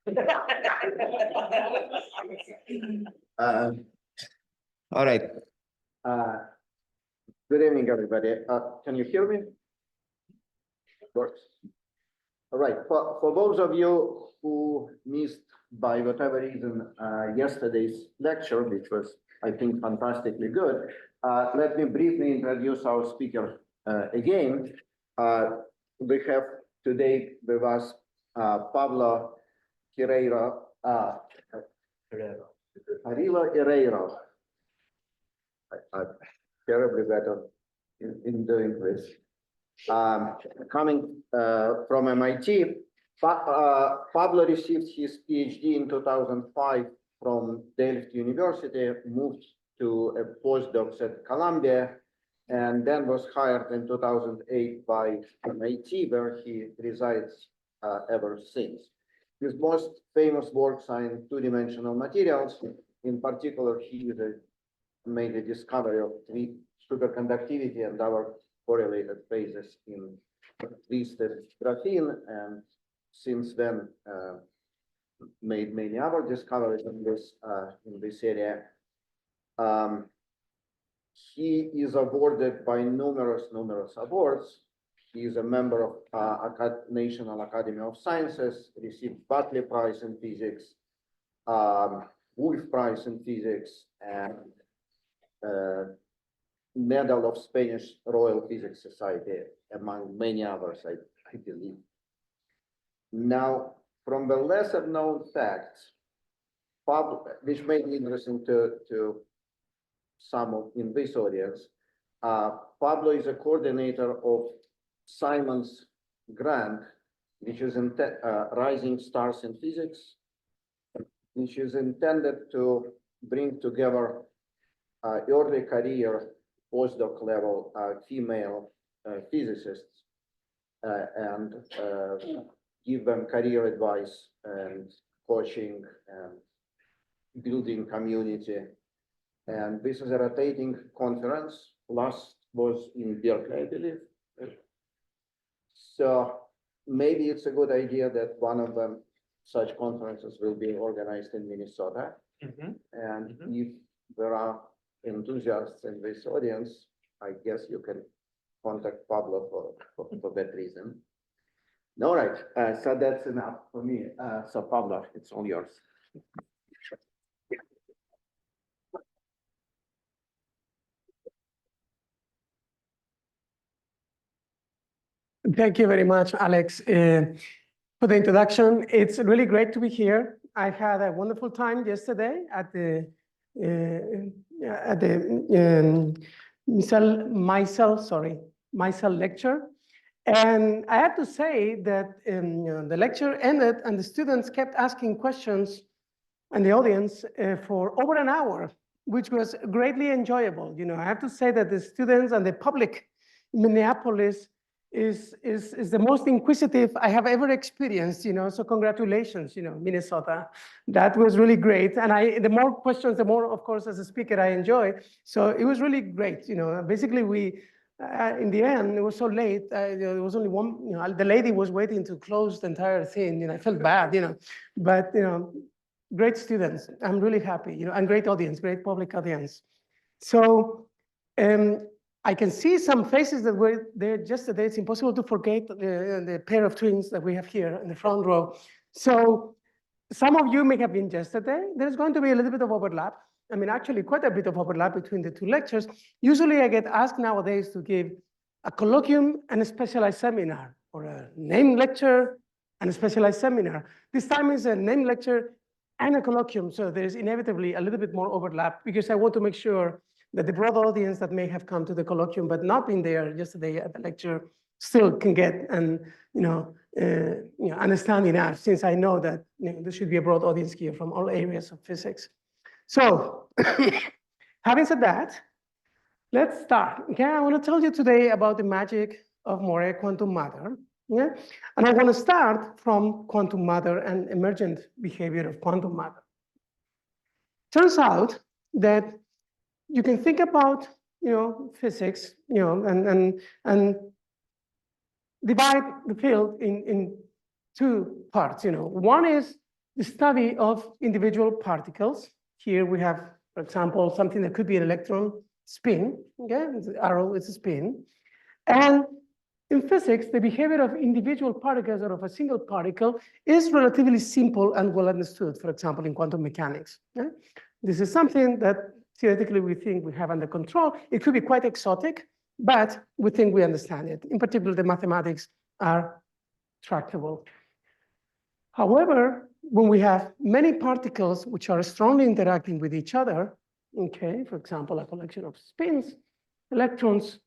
All right. Good evening, everybody. Can you hear me? Works. All right. For those of you who missed, by whatever reason, yesterday's lecture, which was, I think, fantastically good, let me briefly introduce our speaker again. We have today with us Pablo Jarillo-Herrero. I'm terribly better in doing this. Coming from MIT, Pablo received his PhD in 2005 from Delft University, moved to a postdoc at Columbia, and then was hired in 2008 by MIT, where he resides ever since. His most famous works are in two-dimensional materials. In particular, he made the discovery of superconductivity and other correlated phases in twisted graphene, and since then made many other discoveries in this area. He is awarded by numerous awards. He is a member of National Academy of Sciences, received Bartley Prize in Physics, Wolf Prize in Physics, and Medal of Spanish Royal Physics Society, among many others, I believe. Now, from the lesser known facts, Pablo, which may be interesting to some in this audience, Pablo is a coordinator of Simon's grant, which is Rising Stars in Physics, which is intended to bring together early career postdoc level female physicists and give them career advice and coaching and building community. And this is a rotating conference. Last was in Berkeley, I believe. So maybe it's a good idea that one of them, such conferences will be organized in Minnesota. And if there are enthusiasts in this audience, I guess you can contact Pablo for that reason. All right, so that's enough for me. So Pablo, it's all yours. Thank you very much, Alex, for the introduction. It's really great to be here. I had a wonderful time yesterday at the Misel lecture. And I have to say that the lecture ended and the students kept asking questions and the audience for over an hour, which was greatly enjoyable. You know, I have to say that the students and the public in Minneapolis is the most inquisitive I have ever experienced, you know, so congratulations, you know, Minnesota. That was really great. And the more questions, the more, of course, as a speaker, I enjoy. So it was really great, you know. Basically, we, in the end, it was so late, there was only one, you know, the lady was waiting to close the entire thing, and I felt bad, you know. But, you know, great students, I'm really happy, you know, and great audience, great public audience. So, I can see some faces that were there yesterday. It's impossible to forget the pair of twins that we have here in the front row. So some of you may have been yesterday. There's going to be a little bit of overlap. I mean, actually quite a bit of overlap between the two lectures. Usually I get asked nowadays to give a colloquium and a specialized seminar, or a named lecture and a specialized seminar. This time is a named lecture and a colloquium. So there's inevitably a little bit more overlap because I want to make sure that the broad audience that may have come to the colloquium but not been there yesterday at the lecture still can get and understand enough, since I know that there should be a broad audience here from all areas of physics. So, having said that, let's start. Okay, I want to tell you today about the magic of Moiré quantum matter. Yeah, and I want to start from quantum matter and emergent behavior of quantum matter. Turns out that you can think about, you know, physics, you know, and divide the field in two parts. You know, one is the study of individual particles. Here we have, for example, something that could be an electron spin. Okay, the arrow is a spin. And in physics, the behavior of individual particles or of a single particle is relatively simple and well understood, for example, in quantum mechanics. Okay? This is something that theoretically we think we have under control. It could be quite exotic, but we think we understand it. In particular, the mathematics are tractable. However, when we have many particles which are strongly interacting with each other, okay, for example, a collection of spins, electrons,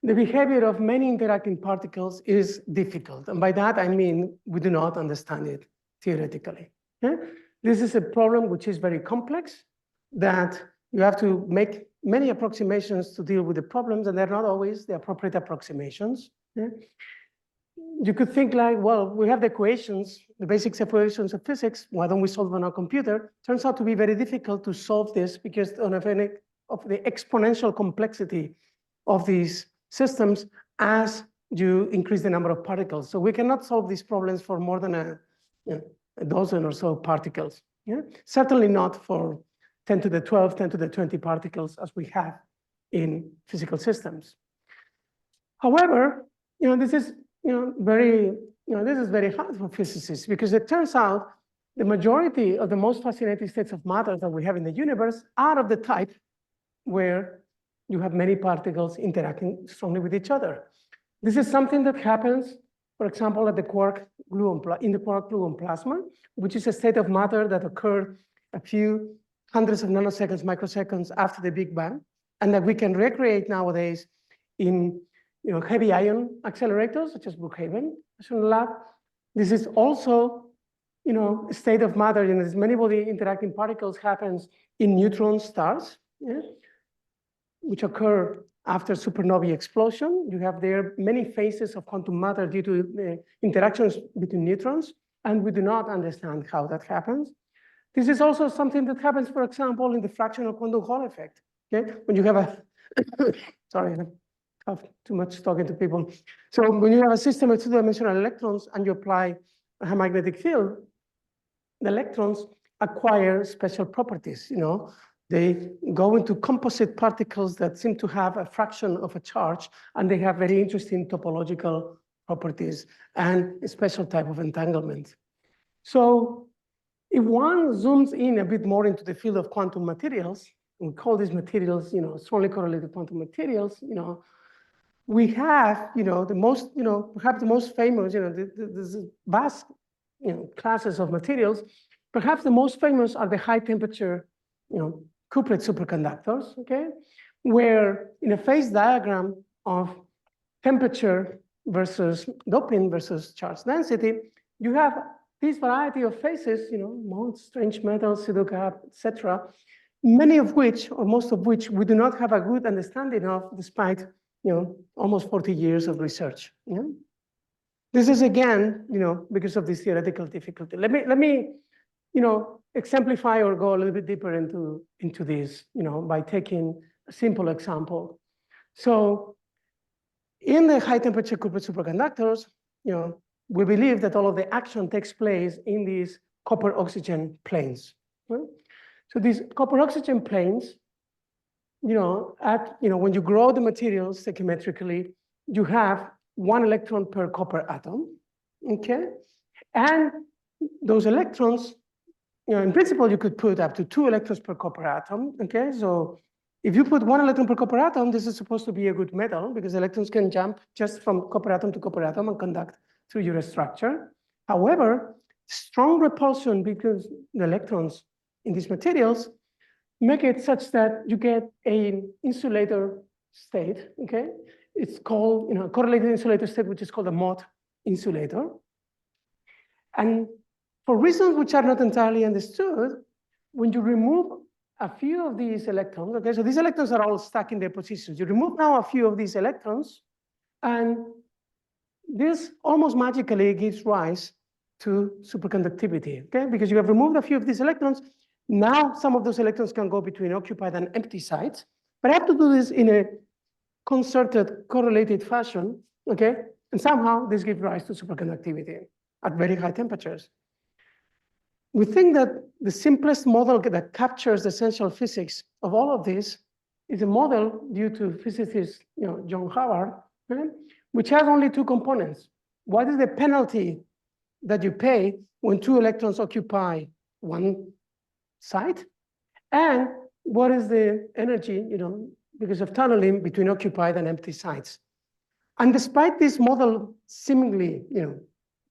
the behavior of many interacting particles is difficult. And by that, I mean, we do not understand it theoretically. Okay? This is a problem which is very complex, that you have to make many approximations to deal with the problems, and they're not always the appropriate approximations. Okay? You could think like, well, we have the equations, the basic equations of physics, why don't we solve on our computer? Turns out to be very difficult to solve this because of the exponential complexity of these systems as you increase the number of particles. So we cannot solve these problems for more than a dozen or so particles. Yeah? Certainly not for 10 to the 12, 10 to the 20 particles as we have in physical systems. However, this is very hard for physicists because it turns out the majority of the most fascinating states of matter that we have in the universe are of the type where you have many particles interacting strongly with each other. This is something that happens, for example, at the in the quark gluon plasma, which is a state of matter that occurred a few hundreds of nanoseconds, microseconds after the Big Bang, and that we can recreate nowadays in heavy ion accelerators, such as Brookhaven Lab. This is also a state of matter, as many body interacting particles happens in neutron stars, yeah, which occur after supernovae explosion. You have there many phases of quantum matter due to the interactions between neutrons, and we do not understand how that happens. This is also something that happens, for example, in the fractional quantum Hall effect. Okay, when you have a sorry, I have too much talking to people. So when you have a system of two-dimensional electrons and you apply a magnetic field, the electrons acquire special properties. They go into composite particles that seem to have a fraction of a charge, and they have very interesting topological properties and a special type of entanglement. So if one zooms in a bit more into the field of quantum materials, we call these materials, strongly correlated quantum materials, we have, the most, perhaps the most famous, this vast, classes of materials. Perhaps the most famous are the high temperature, couplet superconductors, okay? Where in a phase diagram of temperature versus doping versus charge density, you have this variety of phases, modes, strange metals, pseudogap, etc., many of which, or most of which, we do not have a good understanding of despite almost 40 years of research. Yeah? This is again, because of this theoretical difficulty. Let me exemplify or go a little bit deeper into this, by taking a simple example. So in the high temperature couplet superconductors, we believe that all of the action takes place in these copper-oxygen planes. Right? So these copper-oxygen planes, when you grow the materials stoichiometrically, you have 1 electron per copper atom, okay? And those electrons, in principle, you could put up to 2 electrons per copper atom, okay? So if you put 1 electron per copper atom, this is supposed to be a good metal because electrons can jump just from copper atom to copper atom and conduct through your structure. However, strong repulsion because the electrons in these materials make it such that you get an insulator state, okay? It's called, correlated insulator state, which is called a Mott insulator. And for reasons which are not entirely understood, when you remove a few of these electrons, okay, so these electrons are all stuck in their positions. You remove now a few of these electrons, and this almost magically gives rise to superconductivity, okay? Because you have removed a few of these electrons. Now some of those electrons can go between occupied and empty sites, but I have to do this in a concerted, correlated fashion, okay? And somehow this gives rise to superconductivity at very high temperatures. we think that the simplest model that captures the essential physics of all of this is a model due to physicist John Hubbard, right? Which has only two components. What is the penalty that you pay when two electrons occupy one site? And what is the energy, because of tunneling between occupied and empty sites? And despite this model seemingly,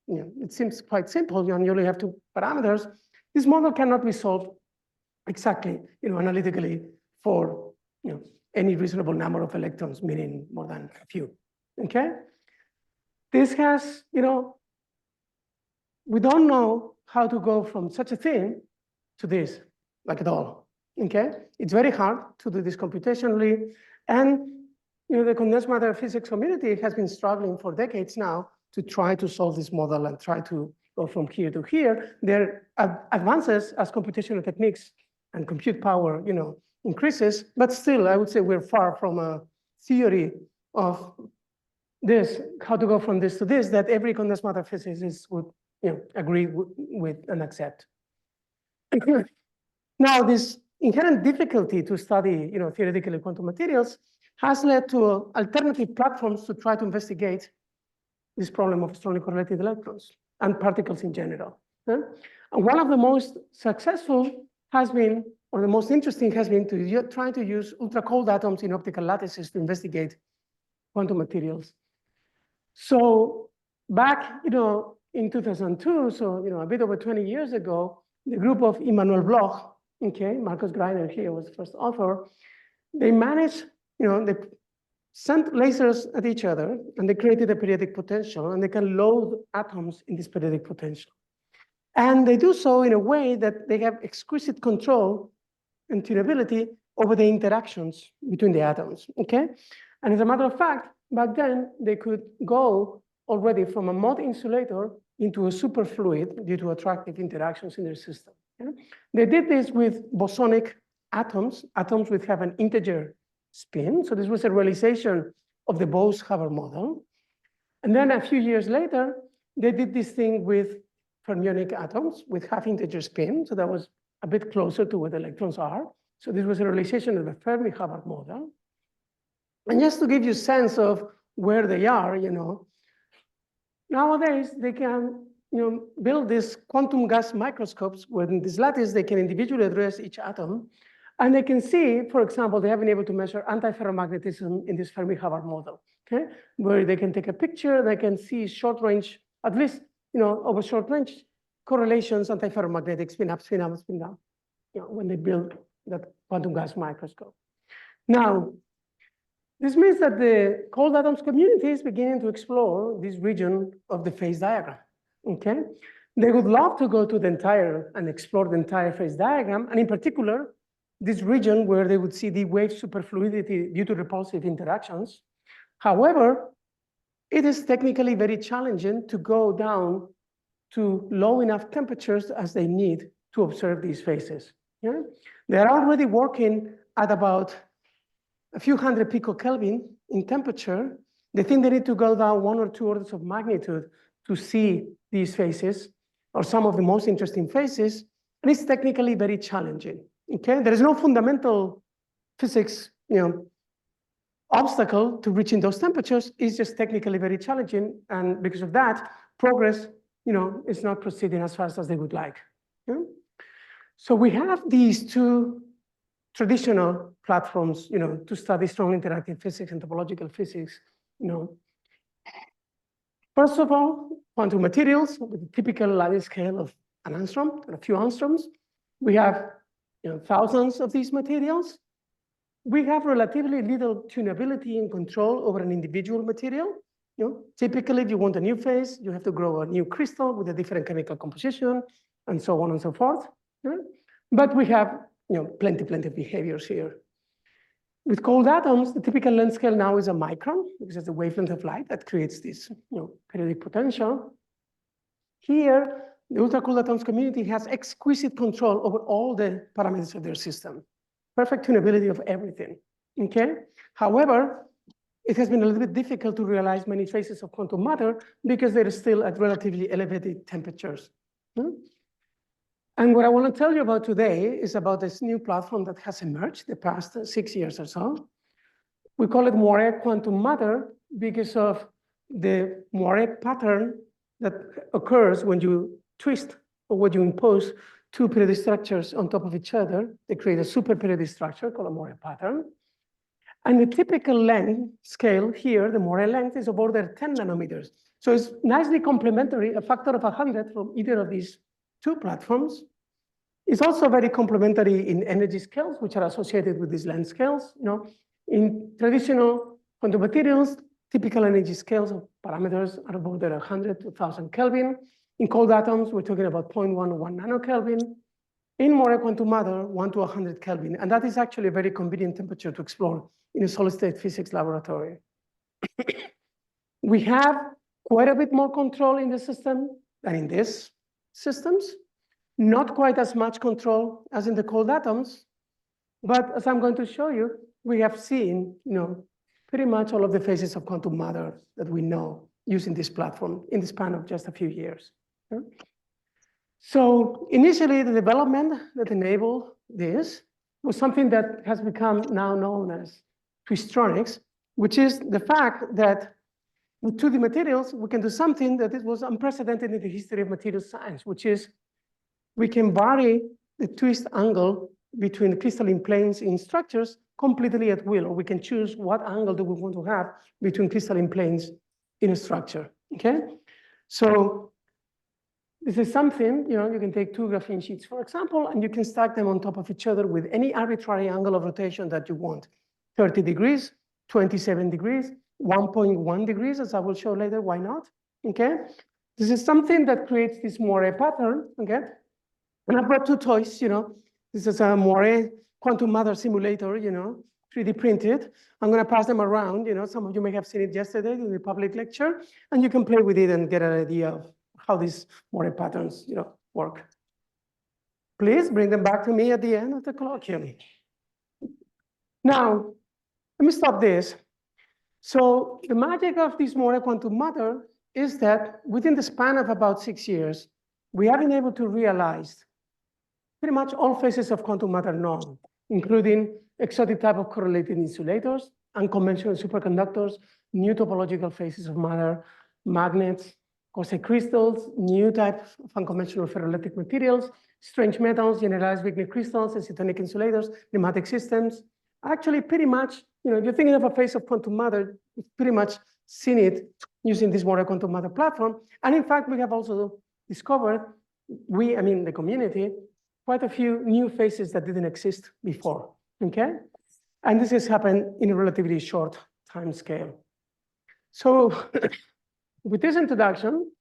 it seems quite simple, you only have two parameters, this model cannot be solved exactly, analytically for any reasonable number of electrons, meaning more than a few, okay? This has, we don't know how to go from such a thing to this, like at all, okay? It's very hard to do this computationally, and the condensed matter physics community has been struggling for decades now to try to solve this model and try to go from here to here. There are advances as computational techniques and compute power, increases, but still, I would say we're far from a theory of this, how to go from this to this, that every condensed matter physicist would agree with and accept. Now, this inherent difficulty to study theoretically quantum materials has led to alternative platforms to try to investigate this problem of strongly correlated electrons and particles in general. And one of the most successful has been, or the most interesting has been, to try to use ultra-cold atoms in optical lattices to investigate quantum materials. So back in 2002, so a bit over 20 years ago, the group of Immanuel Bloch, Marcus Greiner here was the first author, they managed, they sent lasers at each other, and they created a periodic potential, and they can load atoms in this periodic potential. And they do so in a way that they have exquisite control and tunability over the interactions between the atoms, okay? And as a matter of fact, back then, they could go already from a mode insulator into a superfluid due to attractive interactions in their system. Okay? They did this with bosonic atoms which have an integer spin. So this was a realization of the Bose-Hubbard model. And then a few years later, they did this thing with fermionic atoms with half integer spin. So that was a bit closer to what electrons are. So this was a realization of the Fermi-Hubbard model. And just to give you a sense of where they are, nowadays they can build these quantum gas microscopes where in this lattice they can individually address each atom. And they can see, for example, they have been able to measure antiferromagnetism in this Fermi-Hubbard model, okay? Where they can take a picture, they can see short range, at least over short range correlations, antiferromagnetic spin up, spin down, when they build that quantum gas microscope. Now, this means that the cold atoms community is beginning to explore this region of the phase diagram, okay? They would love to go to the entire and explore the entire phase diagram, and in particular, this region where they would see the wave superfluidity due to repulsive interactions. However, it is technically very challenging to go down to low enough temperatures as they need to observe these phases. Yeah? They're already working at about a few hundred picokelvin in temperature. They think they need to go down 1 or 2 orders of magnitude to see these phases, or some of the most interesting phases, and it's technically very challenging. Okay, there is no fundamental physics, obstacle to reaching those temperatures. It's just technically very challenging, and because of that, progress, is not proceeding as fast as they would like. Yeah? So we have these two traditional platforms, to study strong interactive physics and topological physics. First of all, quantum materials with a typical lattice scale of an angstrom and a few angstroms. We have thousands of these materials. We have relatively little tunability and control over an individual material. Typically, if you want a new phase, you have to grow a new crystal with a different chemical composition, and so on and so forth. Right? But we have plenty of behaviors here. With cold atoms, the typical length scale now is a micron, because it's the wavelength of light that creates this periodic potential. Here, the ultra-cold atoms community has exquisite control over all the parameters of their system. Perfect tunability of everything, okay? However, it has been a little bit difficult to realize many phases of quantum matter because they're still at relatively elevated temperatures. And what I want to tell you about today is about this new platform that has emerged the past 6 years or so. We call it Moiré Quantum Matter because of the Moiré pattern that occurs when you twist or when you impose two periodic structures on top of each other. They create a super periodic structure called a Moiré pattern. And the typical length scale here, the Moiré length, is of order 10 nanometers. So it's nicely complementary, a factor of 100 from either of these two platforms. It's also very complementary in energy scales, which are associated with these length scales. In traditional quantum materials, typical energy scales of parameters are of order 100 to 1,000 Kelvin. In cold atoms, we're talking about 0.1 or 1 nanokelvin. In Moiré quantum matter, 1 to 100 Kelvin. And that is actually a very convenient temperature to explore in a solid-state physics laboratory. We have quite a bit more control in the system than in these systems. Not quite as much control as in the cold atoms. But as I'm going to show you, we have seen pretty much all of the phases of quantum matter that we know using this platform in the span of just a few years. So initially, the development that enabled this was something that has become now known as twistronics, which is the fact that with 2D materials, we can do something that was unprecedented in the history of material science, which is we can vary the twist angle between the crystalline planes in structures completely at will, or we can choose what angle do we want to have between crystalline planes in a structure, okay? So this is something, you can take 2 graphene sheets, for example, and you can stack them on top of each other with any arbitrary angle of rotation that you want. 30 degrees, 27 degrees, 1.1 degrees, as I will show later, why not, okay? This is something that creates this Moiré pattern, okay? And I brought 2 toys, This is a Moiré quantum matter simulator, 3D printed. I'm going to pass them around. Some of you may have seen it yesterday in the public lecture, and you can play with it and get an idea of how these Moiré patterns, work. Please bring them back to me at the end of the colloquium. Now, let me stop this. So the magic of this Moiré quantum matter is that within the span of about 6 years, we have been able to realize pretty much all phases of quantum matter known, including exotic type of correlated insulators, unconventional superconductors, new topological phases of matter, magnets, quasicrystals, new types of unconventional ferroelectric materials, strange metals, generalized Wigner crystals, acetonic insulators, pneumatic systems. Actually, pretty much, if you're thinking of a phase of quantum matter, you've pretty much seen it using this Moiré quantum matter platform. And in fact, we have also discovered, the community, quite a few new phases that didn't exist before, okay? And this has happened in a relatively short time scale. So with this introduction,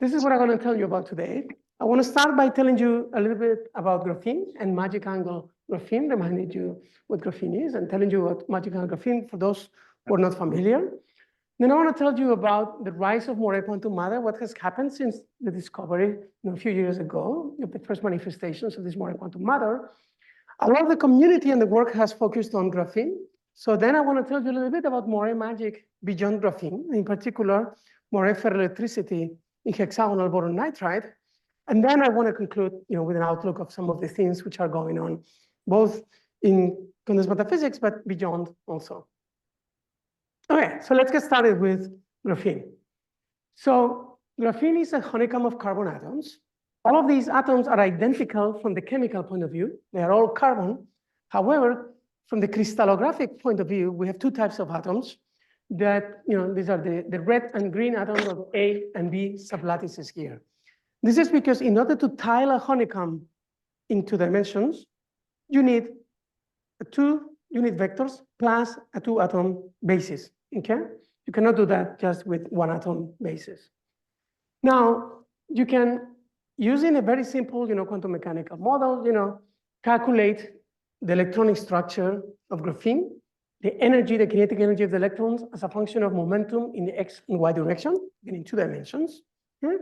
this is what I'm going to tell you about today. I want to start by telling you a little bit about graphene and magic angle graphene, reminding you what graphene is and telling you what magic angle graphene for those who are not familiar. Then I want to tell you about the rise of Moiré quantum matter, what has happened since the discovery a few years ago, the first manifestations of this Moiré quantum matter. A lot of the community and the work has focused on graphene. So then I want to tell you a little bit about Moiré magic beyond graphene, in particular, Moiré ferroelectricity in hexagonal boron nitride. And then I want to conclude with an outlook of some of the things which are going on, both in condensed matter physics, but beyond also. Okay, so let's get started with graphene. So graphene is a honeycomb of carbon atoms. All of these atoms are identical from the chemical point of view. They are all carbon. However, from the crystallographic point of view, we have 2 types of atoms that, these are the red and green atoms of A and B sublattices here. This is because in order to tile a honeycomb in 2 dimensions, you need 2 unit vectors plus a 2-atom basis, okay? You cannot do that just with 1-atom basis. Now, you can, using a very simple, quantum mechanical model, calculate the electronic structure of graphene, the energy, the kinetic energy of the electrons as a function of momentum in the X and Y direction, in 2 dimensions. Okay?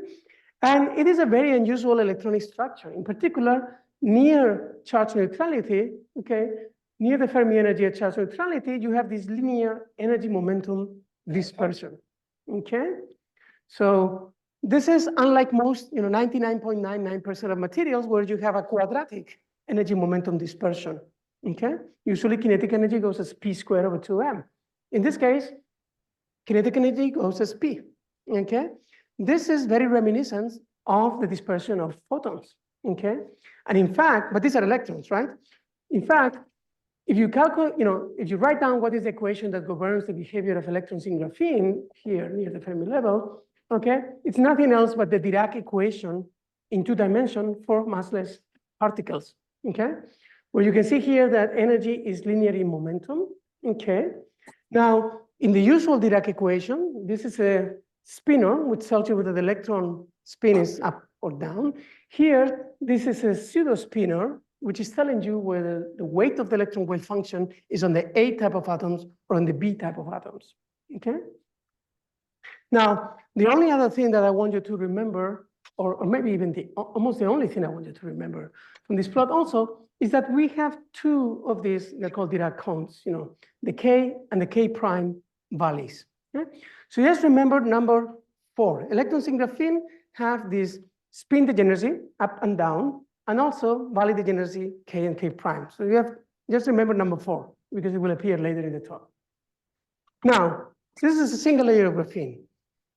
And it is a very unusual electronic structure. In particular, near charge neutrality, okay, near the Fermi energy at charge neutrality, you have this linear energy momentum dispersion, okay? So This is unlike most, 99.99% of materials where you have a quadratic energy momentum dispersion, okay? Usually kinetic energy goes as P squared over 2m. In this case, kinetic energy goes as P, okay? This is very reminiscent of the dispersion of photons, okay? And in fact, but these are electrons, right? In fact, if you calculate, if you write down what is the equation that governs the behavior of electrons in graphene here near the Fermi level, okay, it's nothing else but the Dirac equation in 2 dimensions for massless particles, okay? Where you can see here that energy is linear in momentum, okay? Now, in the usual Dirac equation, this is a spinor, which tells you whether the electron spin is up or down. Here, this is a pseudo spinor, which is telling you whether the weight of the electron wave function is on the A type of atoms or on the B type of atoms, okay? Now, the only other thing that I want you to remember, or maybe even almost the only thing I want you to remember from this plot also, is that we have 2 of these, they're called Dirac cones, the K and the K prime valleys. Okay? So just remember number 4. Electrons in graphene have this spin degeneracy up and down, and also valley degeneracy K and K prime. So you have just remember number 4, because it will appear later in the talk. Now, this is a single layer of graphene.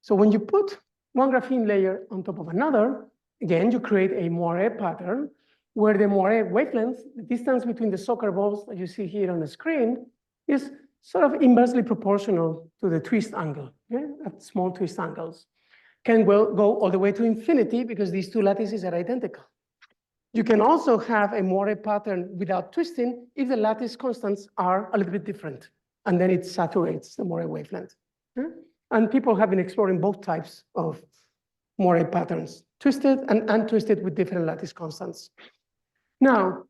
So when you put one graphene layer on top of another, again, you create a Moiré pattern where the Moiré wavelength, the distance between the soccer balls that you see here on the screen, is sort of inversely proportional to the twist angle, okay? At small twist angles. Can go all the way to infinity because these 2 lattices are identical. You can also have a Moiré pattern without twisting if the lattice constants are a little bit different, and then it saturates the Moiré wavelength. Okay? And people have been exploring both types of Moiré patterns, twisted and untwisted with different lattice constants. Now,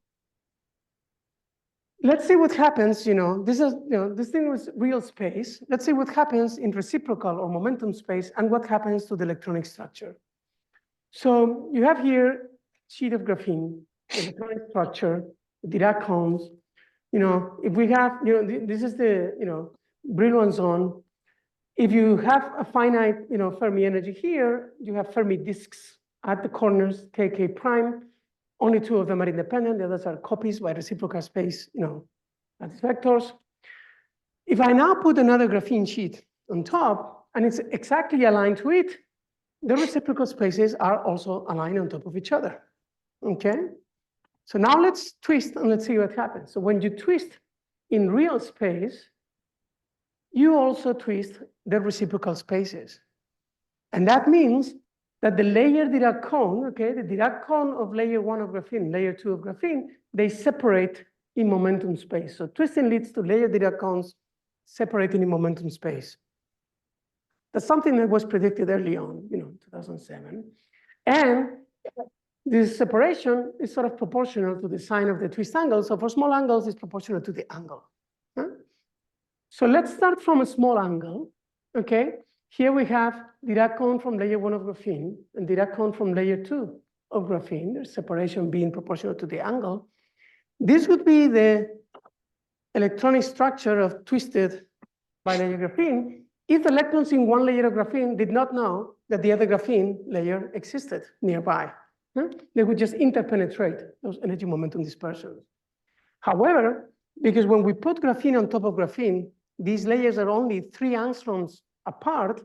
let's see what happens, this thing was real space. Let's see what happens in reciprocal or momentum space and what happens to the electronic structure. So you have here sheet of graphene, electronic structure, Dirac cones. If we have, this is the, Brillouin zone. If you have a finite, Fermi energy here, you have Fermi disks at the corners, KK prime. Only 2 of them are independent. The others are copies by reciprocal space, as vectors. If I now put another graphene sheet on top, and it's exactly aligned to it, the reciprocal spaces are also aligned on top of each other, okay? So now let's twist and let's see what happens. So when you twist in real space, you also twist the reciprocal spaces. And that means that the layer Dirac cone, okay, the Dirac cone of layer 1 of graphene, layer 2 of graphene, they separate in momentum space. So twisting leads to layer Dirac cones separating in momentum space. That's something that was predicted early on, 2007. And this separation is sort of proportional to the sign of the twist angle. So for small angles, it's proportional to the angle. Huh? So let's start from a small angle, okay? Here we have Dirac cone from layer 1 of graphene and Dirac cone from layer 2 of graphene, there's separation being proportional to the angle. This would be the electronic structure of twisted bilayer graphene if the electrons in one layer of graphene did not know that the other graphene layer existed nearby. They would just interpenetrate those energy momentum dispersions. However, because when we put graphene on top of graphene, these layers are only 3 angstroms apart,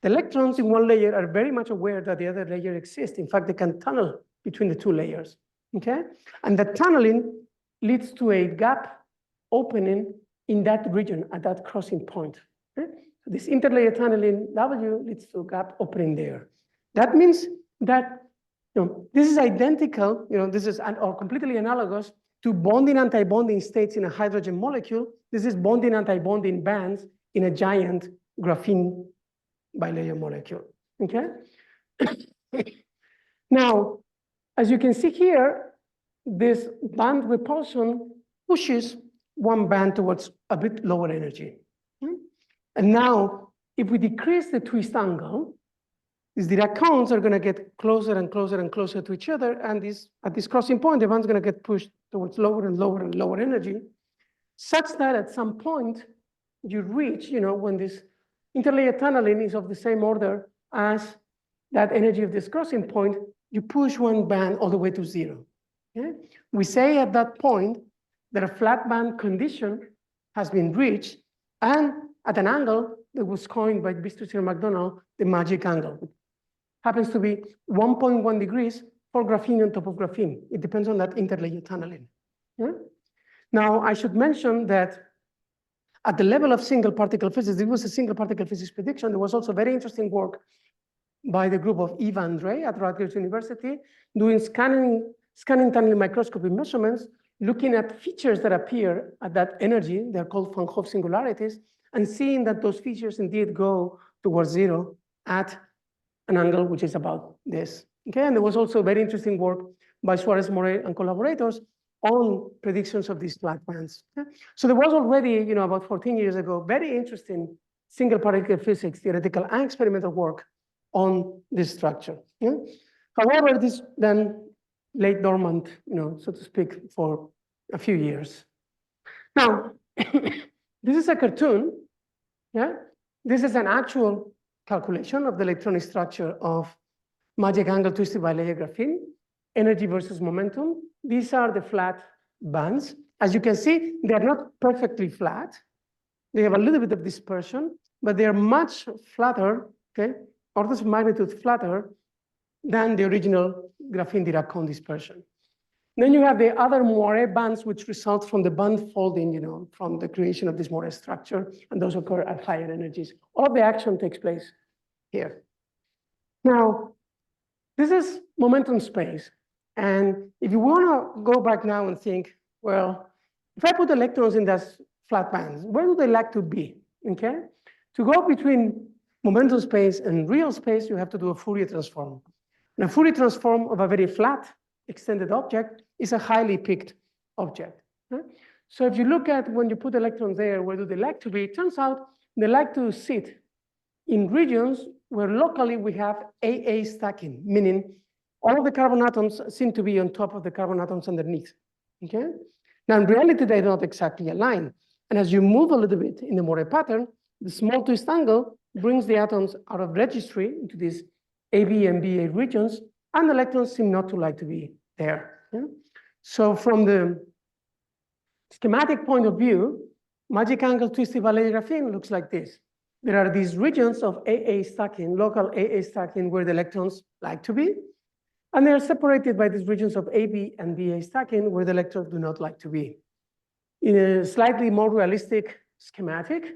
the electrons in one layer are very much aware that the other layer exists. In fact, they can tunnel between the 2 layers, okay? And the tunneling leads to a gap opening in that region at that crossing point. Okay? So this interlayer tunneling W leads to a gap opening there. That means that this is identical, this is or completely analogous to bonding anti-bonding states in a hydrogen molecule. This is bonding anti-bonding bands in a giant graphene bilayer molecule, okay? Now, as you can see here, this band repulsion pushes one band towards a bit lower energy. And now, if we decrease the twist angle, these Dirac cones are going to get closer and closer and closer to each other, and at this crossing point, the band's going to get pushed towards lower and lower and lower energy, such that at some point, you reach, when this interlayer tunneling is of the same order as that energy of this crossing point, you push one band all the way to 0. Okay? We say at that point that a flat band condition has been reached, and at an angle that was coined by Mr. Sir McDonald, the magic angle. It happens to be 1.1 degrees for graphene on top of graphene. It depends on that interlayer tunneling. Yeah? Now, I should mention that at the level of single particle physics, it was a single particle physics prediction. There was also very interesting work by the group of Eva and Ray at Rutgers University doing scanning tunneling microscopy measurements, looking at features that appear at that energy. They're called Van Hoff singularities, and seeing that those features indeed go towards 0 at an angle which is about this. Okay, and there was also very interesting work by Suarez-Moret and collaborators on predictions of these flat bands. Okay? So there was already, about 14 years ago, very interesting single particle physics, theoretical and experimental work on this structure. Yeah? However, this then lay dormant, so to speak, for a few years. Now, this is a cartoon. Yeah, this is an actual calculation of the electronic structure of magic angle twisted bilayer graphene, energy versus momentum. These are the flat bands. As you can see, they are not perfectly flat. They have a little bit of dispersion, but they are much flatter, okay, orders of magnitude flatter than the original graphene Dirac cone dispersion. Then you have the other Moiré bands, which result from the band folding, from the creation of this Moiré structure, and those occur at higher energies. All of the action takes place here. Now, this is momentum space. And if you want to go back now and think, well, if I put electrons in those flat bands, where do they like to be? Okay? To go between momentum space and real space, you have to do a Fourier transform. And a Fourier transform of a very flat extended object is a highly peaked object. Okay? So if you look at when you put electrons there, where do they like to be? It turns out they like to sit in regions where locally we have AA stacking, meaning all of the carbon atoms seem to be on top of the carbon atoms underneath. Okay? Now, in reality, they're not exactly aligned. And as you move a little bit in the Moiré pattern, the small twist angle brings the atoms out of registry into these AB and BA regions, and electrons seem not to like to be there. Yeah? So from the schematic point of view, magic angle twisted bilayer graphene looks like this. There are these regions of AA stacking, local AA stacking, where the electrons like to be. And they are separated by these regions of AB and BA stacking, where the electrons do not like to be. In a slightly more realistic schematic,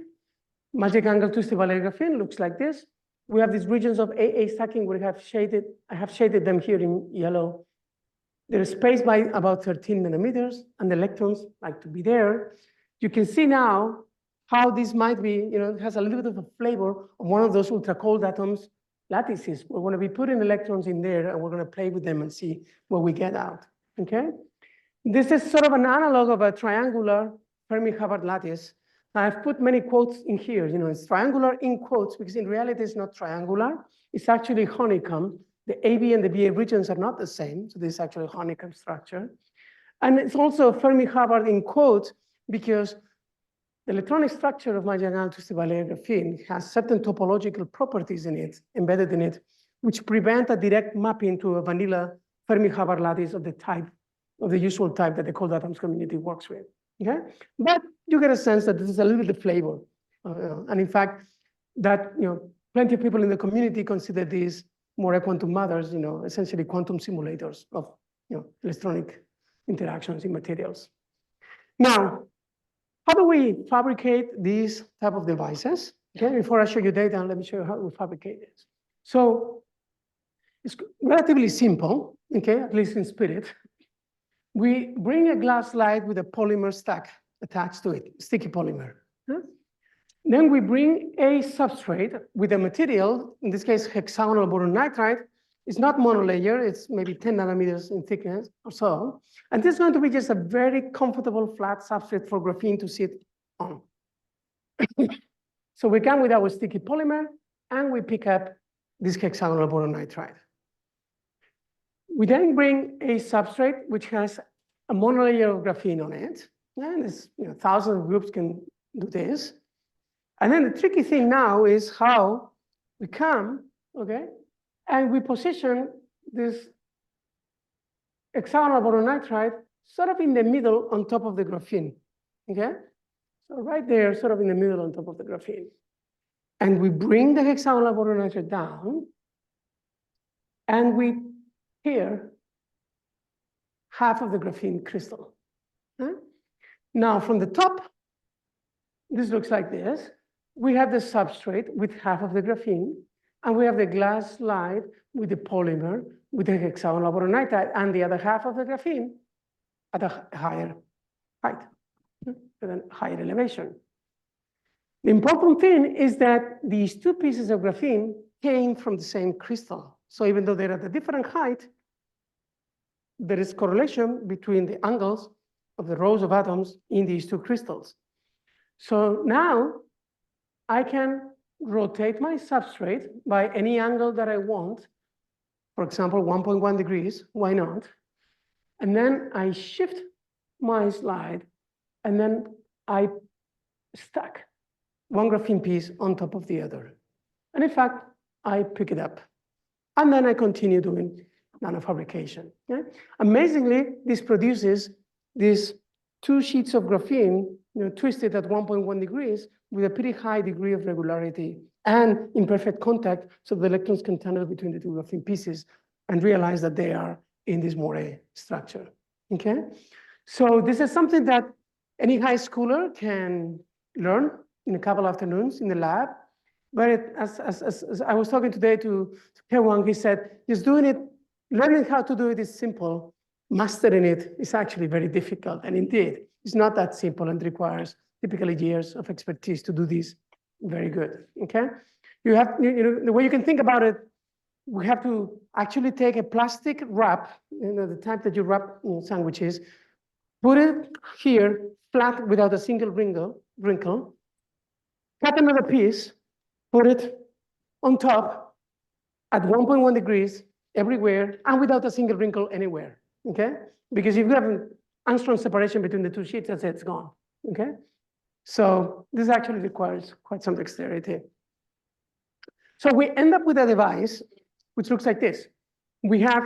magic angle twisted bilayer graphene looks like this. We have these regions of AA stacking where I have shaded them here in yellow. They're spaced by about 13 nanometers, and the electrons like to be there. You can see now how this might be, it has a little bit of a flavor of one of those ultra cold atoms lattices. We're going to be putting electrons in there, and we're going to play with them and see what we get out. Okay? This is sort of an analog of a triangular Fermi-Hubbard lattice. I've put many quotes in here. It's triangular in quotes because in reality it's not triangular. It's actually honeycomb. The AB and the BA regions are not the same, so this is actually a honeycomb structure. And it's also Fermi-Hubbard in quotes because the electronic structure of magic angle twisted bilayer graphene has certain topological properties in it, embedded in it, which prevent a direct mapping to a vanilla Fermi-Hubbard lattice of the type, of the usual type that the cold atoms community works with. Okay? But you get a sense that this is a little bit of flavor. And in fact, that plenty of people in the community consider these Moiré quantum matters, essentially quantum simulators of electronic interactions in materials. Now, how do we fabricate these type of devices? Okay, before I show you data, let me show you how we fabricate it. So it's relatively simple, okay, at least in spirit. We bring a glass slide with a polymer stack attached to it, sticky polymer. Then we bring a substrate with a material, in this case, hexagonal boron nitride. It's not monolayer, it's maybe 10 nanometers in thickness or so. And this is going to be just a very comfortable flat substrate for graphene to sit on. So we come with our sticky polymer and we pick up this hexagonal boron nitride. We then bring a substrate which has a monolayer of graphene on it. And there's, thousands of groups can do this. And then the tricky thing now is how we come, okay, And we position this hexagonal boron nitride sort of in the middle on top of the graphene, okay? So right there, sort of in the middle on top of the graphene. And we bring the hexagonal boron nitride down, and we here half of the graphene crystal. Okay? Now from the top, this looks like this. We have the substrate with half of the graphene, and we have the glass slide with the polymer with the hexagonal boron nitride and the other half of the graphene at a higher height, at a higher elevation. The important thing is that these two pieces of graphene came from the same crystal. So even though they're at a different height, there is correlation between the angles of the rows of atoms in these two crystals. So now I can rotate my substrate by any angle that I want. For example, 1.1 degrees, why not? And then I shift my slide, and then I stack one graphene piece on top of the other. And in fact, I pick it up. And then I continue doing nanofabrication. Okay? Amazingly, this produces these two sheets of graphene, twisted at 1.1 degrees with a pretty high degree of regularity and in perfect contact, so the electrons can tunnel between the two graphene pieces and realize that they are in this Moiré structure. Okay? So this is something that any high schooler can learn in a couple afternoons in the lab. But as I was talking today to Kewang, he said, just doing it, learning how to do it is simple. Mastering it is actually very difficult. And indeed, it's not that simple and requires typically years of expertise to do this very good, okay? You have, the way you can think about it, we have to actually take a plastic wrap, the type that you wrap sandwiches, put it here flat without a single wrinkle, cut another piece, put it on top at 1.1 degrees everywhere and without a single wrinkle anywhere, okay? Because if you have an angstrom separation between the two sheets, that's it, it's gone, okay? So this actually requires quite some dexterity. So we end up with a device which looks like this. We have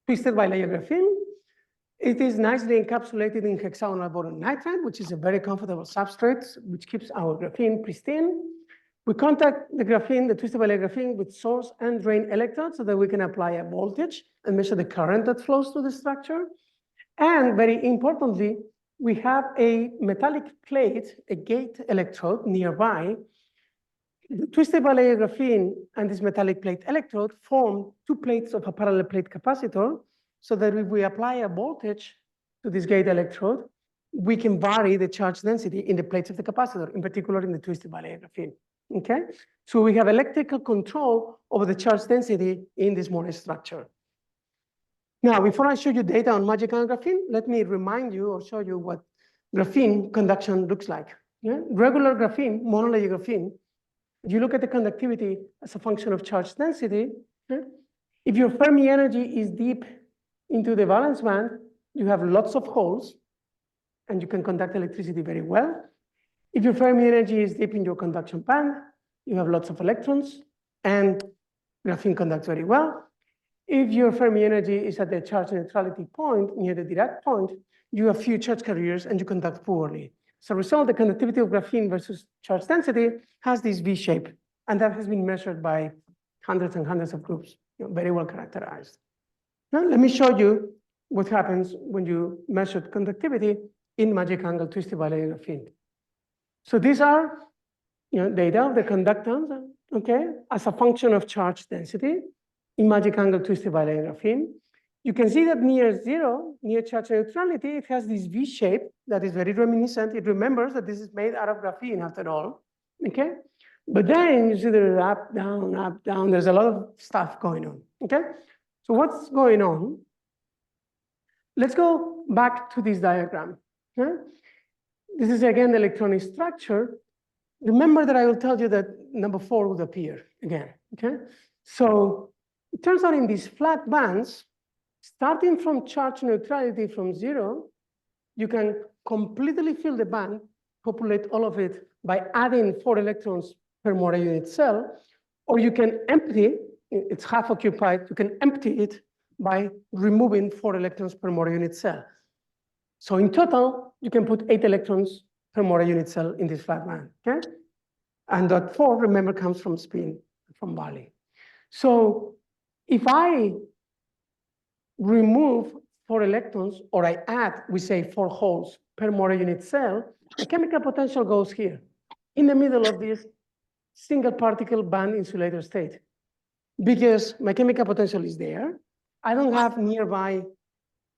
twisted bilayer graphene. It is nicely encapsulated in hexagonal boron nitride, which is a very comfortable substrate, which keeps our graphene pristine. We contact the graphene, the twisted bilayer graphene, with source and drain electrodes so that we can apply a voltage and measure the current that flows through the structure. And very importantly, we have a metallic plate, a gate electrode nearby. The twisted bilayer graphene and this metallic plate electrode form two plates of a parallel plate capacitor, so that if we apply a voltage to this gate electrode, we can vary the charge density in the plates of the capacitor, in particular in the twisted bilayer graphene. Okay? So we have electrical control over the charge density in this Moiré structure. Now, before I show you data on magic and graphene, let me remind you or show you what graphene conduction looks like. Yeah? Regular graphene, monolayer graphene, if you look at the conductivity as a function of charge density, yeah? If your Fermi energy is deep into the valence band, you have lots of holes, and you can conduct electricity very well. If your Fermi energy is deep in your conduction band, you have lots of electrons, and graphene conducts very well. If your Fermi energy is at the charge neutrality point, near the Dirac point, you have few charge carriers and you conduct poorly. So as a result, the conductivity of graphene versus charge density has this V shape, and that has been measured by hundreds and hundreds of groups, very well characterized. Now, let me show you what happens when you measure conductivity in magic angle twisted bilayer graphene. So these are data of the conductance, okay, as a function of charge density in magic angle twisted bilayer graphene. You can see that near zero, near charge neutrality, it has this V shape that is very reminiscent. It remembers that this is made out of graphene after all, okay? But then you see there's up, down, there's a lot of stuff going on, okay? So what's going on? Let's go back to this diagram. Okay? This is again the electronic structure. Remember that I will tell you that number 4 would appear again, okay? So it turns out in these flat bands, starting from charge neutrality from 0, you can completely fill the band, populate all of it by adding 4 electrons per Moiré unit cell, or you can empty it's half occupied, you can empty it by removing 4 electrons per Moiré unit cell. So in total, you can put 8 electrons per Moiré unit cell in this flat band, okay? And that 4, remember, comes from spin, from Bali. So if I remove 4 electrons, or I add, we say 4 holes per Moiré unit cell, the chemical potential goes here, in the middle of this single particle band insulator state. Because my chemical potential is there, I don't have nearby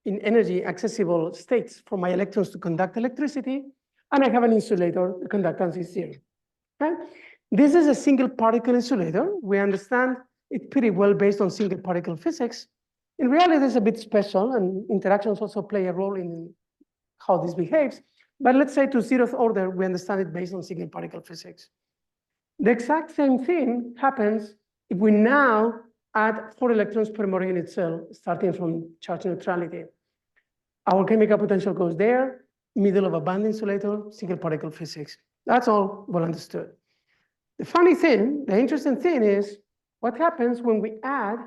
in energy accessible states for my electrons to conduct electricity, and I have an insulator, the conductance is 0. Okay? This is a single particle insulator. We understand it pretty well based on single particle physics. In reality, it's a bit special, and interactions also play a role in how this behaves. But let's say to 0th order, we understand it based on single particle physics. The exact same thing happens if we now add 4 electrons per Moiré unit cell, starting from charge neutrality. Our chemical potential goes there, middle of a band insulator, single particle physics. That's all well understood. The funny thing, the interesting thing is what happens when we add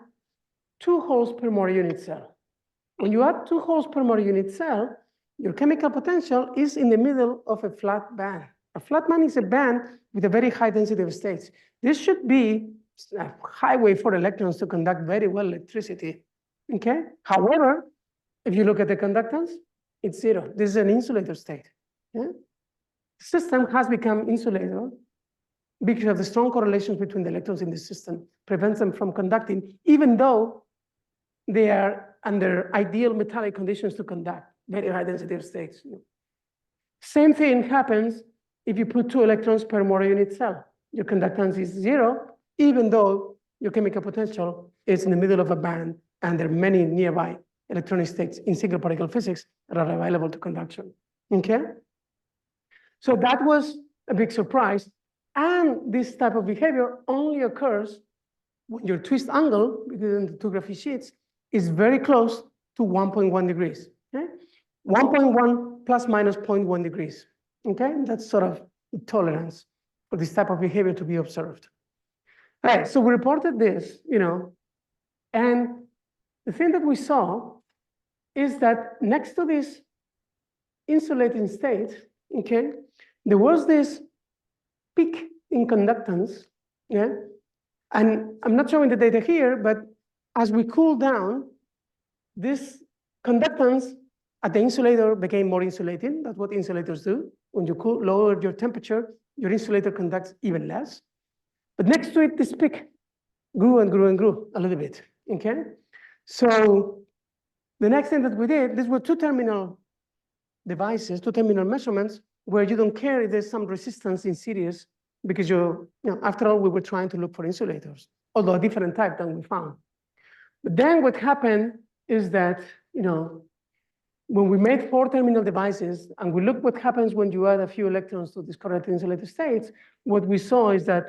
2 holes per Moiré unit cell. When you add 2 holes per Moiré unit cell, your chemical potential is in the middle of a flat band. A flat band is a band with a very high density of states. This should be a highway for electrons to conduct very well electricity, okay? However, if you look at the conductance, it's 0. This is an insulator state. Yeah? The system has become insulator because of the strong correlations between the electrons in the system, prevents them from conducting, even though they are under ideal metallic conditions to conduct very high density of states. Same thing happens if you put 2 electrons per Moiré unit cell. Your conductance is 0, even though your chemical potential is in the middle of a band, and there are many nearby electronic states in single particle physics that are available to conduction, okay? So that was a big surprise. And this type of behavior only occurs when your twist angle between the 2 graphene sheets is very close to 1.1 degrees, okay? 1.1 plus minus 0.1 degrees, okay? That's sort of tolerance for this type of behavior to be observed. All right, so we reported this, and the thing that we saw is that next to this insulating state, okay, there was this peak in conductance, yeah? And I'm not showing the data here, but as we cool down, this conductance at the insulator became more insulating. That's what insulators do. When you lower your temperature, your insulator conducts even less. But next to it, this peak grew and grew and grew a little bit, okay? So the next thing that we did, these were 2 terminal devices, 2 terminal measurements, where you don't care if there's some resistance in series, because after all, we were trying to look for insulators, although a different type than we found. But then what happened is that, when we made 4 terminal devices and we look what happens when you add a few electrons to these correlated insulator states, what we saw is that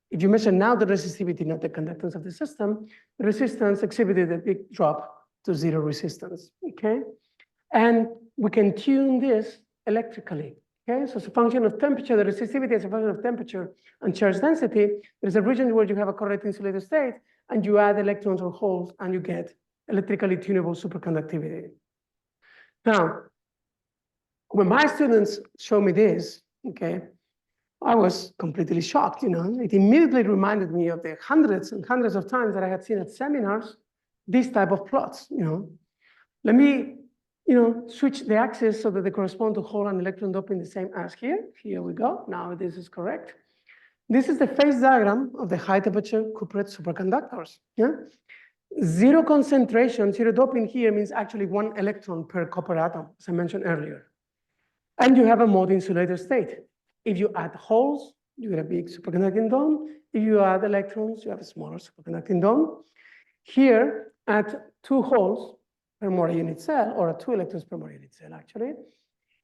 if you measure now the resistivity, not the conductance of the system, the resistance exhibited a big drop to 0 resistance, okay? And we can tune this electrically, okay? So it's a function of temperature, the resistivity is a function of temperature and charge density. There's a region where you have a correlated insulator state and you add electrons or holes and you get electrically tunable superconductivity. Now, when my students show me this, okay, I was completely shocked, It immediately reminded me of the hundreds and hundreds of times that I had seen at seminars, this type of plots, Let me, switch the axis so that they correspond to hole and electron doping the same as here. Here we go. Now this is correct. This is the phase diagram of the high temperature cuprate superconductors, yeah? 0 concentration, 0 doping here means actually 1 electron per copper atom, as I mentioned earlier. And you have a mode insulator state. If you add holes, you get a big superconducting dome. If you add electrons, you have a smaller superconducting dome. Here, at 2 holes per Moiré unit cell, or at 2 electrons per Moiré unit cell, actually.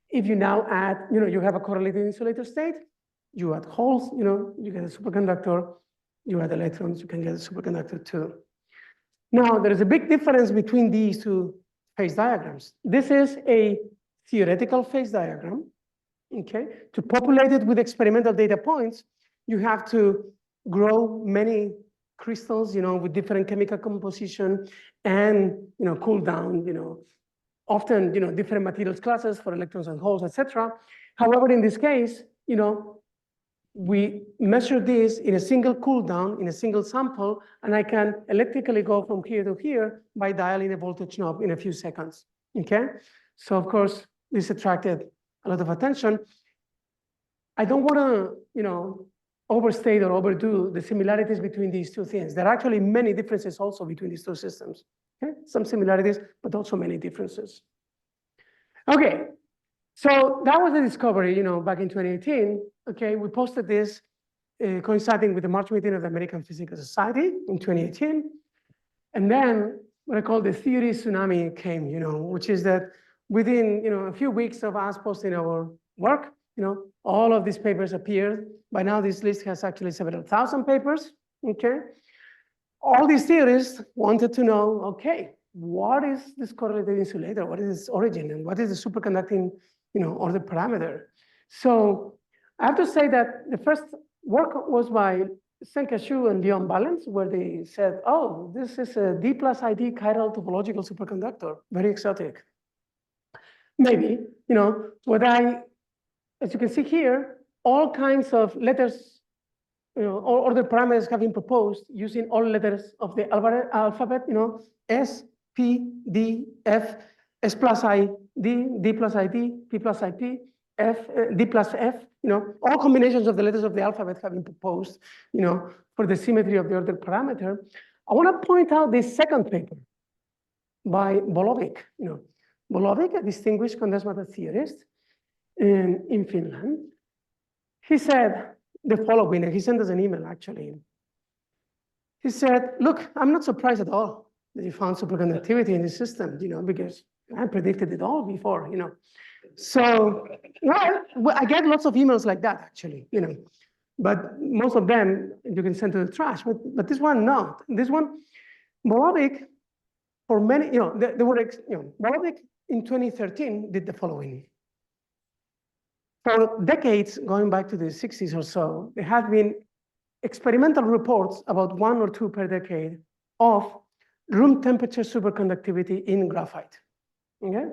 If you now add, you have a correlated insulator state, you add holes, you get a superconductor. You add electrons, you can get a superconductor too. Now, there is a big difference between these 2 phase diagrams. This is a theoretical phase diagram, okay? To populate it with experimental data points, you have to grow many crystals, with different chemical composition and, cool down, often, different materials classes for electrons and holes, etc. However, in this case, we measure this in a single cool down, in a single sample, and I can electrically go from here to here by dialing a voltage knob in a few seconds, okay? So of course, this attracted a lot of attention. I don't want to, overstate or overdo the similarities between these two things. There are actually many differences also between these two systems, okay? Some similarities, but also many differences. Okay, so that was the discovery, back in 2018. Okay, we posted this coinciding with the March meeting of the American Physical Society in 2018. And then what I call the theory tsunami came, which is that within, a few weeks of us posting our work, all of these papers appeared. By now, this list has actually several thousand papers, okay? All these theorists wanted to know, okay, what is this correlated insulator? What is its origin? And what is the superconducting, order parameter? So I have to say that the first work was by Senkashu and Leon Valens, where they said, oh, this is a D plus ID chiral topological superconductor, very exotic. Maybe, as you can see here, all kinds of letters, order parameters have been proposed using all letters of the alphabet, S, P, D, F, S plus I, D plus ID, P plus IP, F, D plus F, all combinations of the letters of the alphabet have been proposed, for the symmetry of the order parameter. I want to point out this second paper by Bolovic. Bolovic, a distinguished condensed matter theorist in Finland. He said the following, and he sent us an email actually. He said, look, I'm not surprised at all that you found superconductivity in the system, because I predicted it all before, So, well, I get lots of emails like that actually, but most of them you can send to the trash, but this one, no. This one, Bolovic, for many, Bolovic in 2013 did the following. For decades, going back to the 60s or so, there have been experimental reports about 1 or 2 per decade of room temperature superconductivity in graphite, okay?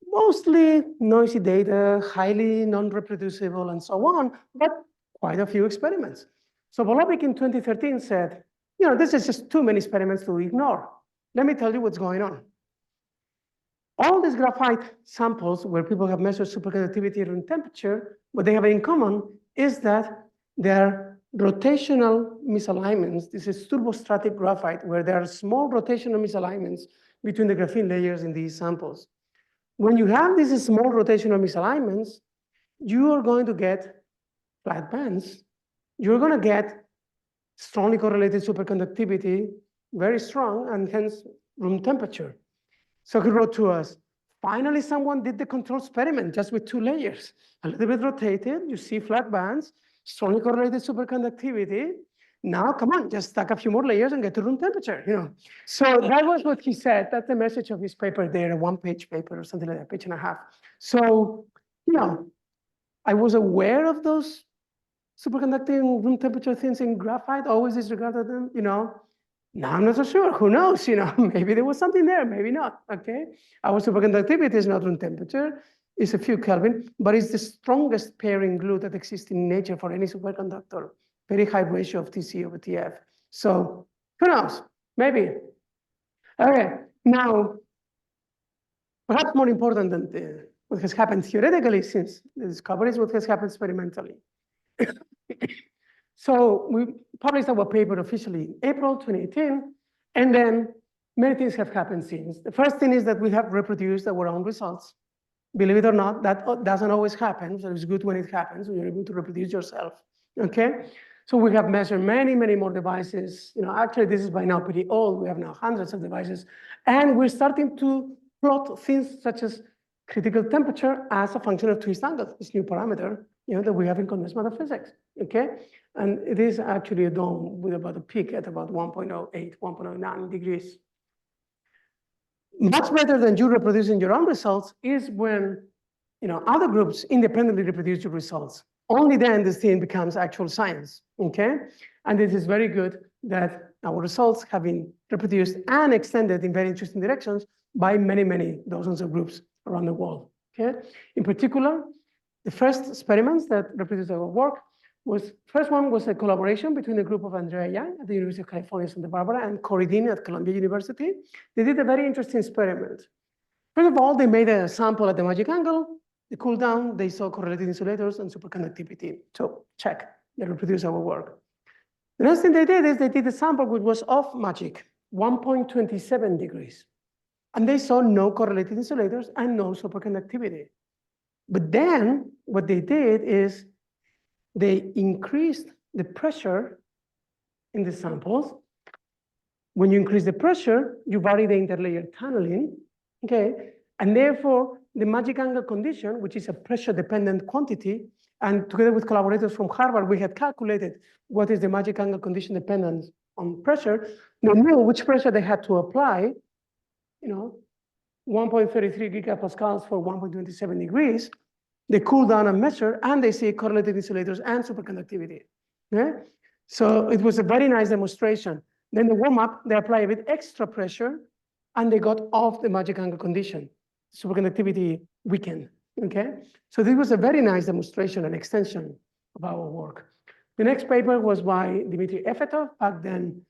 Mostly noisy data, highly non-reproducible and so on, but quite a few experiments. So Bolovic in 2013 said, this is just too many experiments to ignore. Let me tell you what's going on. All these graphite samples where people have measured superconductivity and room temperature, what they have in common is that they're rotational misalignments. This is turbostratic graphite, where there are small rotational misalignments between the graphene layers in these samples. When you have these small rotational misalignments, you are going to get flat bands. You're going to get strongly correlated superconductivity, very strong, and hence room temperature. So he wrote to us, finally someone did the control experiment just with 2 layers. A little bit rotated, you see flat bands, strongly correlated superconductivity. Now, come on, just stack a few more layers and get to room temperature, So that was what he said. That's the message of his paper there, a 1-page paper or something like that, 1.5 pages. So, I was aware of those superconducting room temperature things in graphite, always disregarded them, Now I'm not so sure, who knows, maybe there was something there, maybe not, okay? Our superconductivity is not room temperature, it's a few Kelvin, but it's the strongest pairing glue that exists in nature for any superconductor. Very high ratio of TC over TF. So who knows? Maybe. Okay, now, perhaps more important than what has happened theoretically since the discovery is what has happened experimentally. So we published our paper officially in April 2018, and then many things have happened since. The first thing is that we have reproduced our own results. Believe it or not, that doesn't always happen, so it's good when it happens, when you're able to reproduce yourself, okay? So we have measured many, many more devices. Actually, this is by now pretty old. We have now hundreds of devices. And we're starting to plot things such as critical temperature as a function of twist angle, this new parameter, that we have in condensed matter physics, okay? And it is actually a dome with about a peak at about 1.08, 1.09 degrees. Much better than you reproducing your own results is when other groups independently reproduce your results. only then this thing becomes actual science, okay? And this is very good that our results have been reproduced and extended in very interesting directions by many, many dozens of groups around the world, okay? In particular, the first experiments that reproduced our work first one was a collaboration between a group of Andrea Yang at the University of California, Santa Barbara, and Corey Dean at Columbia University. They did a very interesting experiment. First of all, they made a sample at the magic angle. They cooled down, they saw correlated insulators and superconductivity. So check, they reproduced our work. The next thing they did is they did a sample which was off magic, 1.27 degrees. And they saw no correlated insulators and no superconductivity. But then what they did is they increased the pressure in the samples. When you increase the pressure, you vary the interlayer tunneling, okay? And therefore, the magic angle condition, which is a pressure-dependent quantity, and together with collaborators from Harvard, we had calculated what is the magic angle condition dependence on pressure. They knew which pressure they had to apply, 1.33 gigapascals for 1.27 degrees. They cool down and measure, and they see correlated insulators and superconductivity. Okay? So it was a very nice demonstration. Then the warm-up, they apply a bit extra pressure, and they got off the magic angle condition. Superconductivity weakened, okay? So this was a very nice demonstration and extension of our work. The next paper was by Dmitry Efetov, back then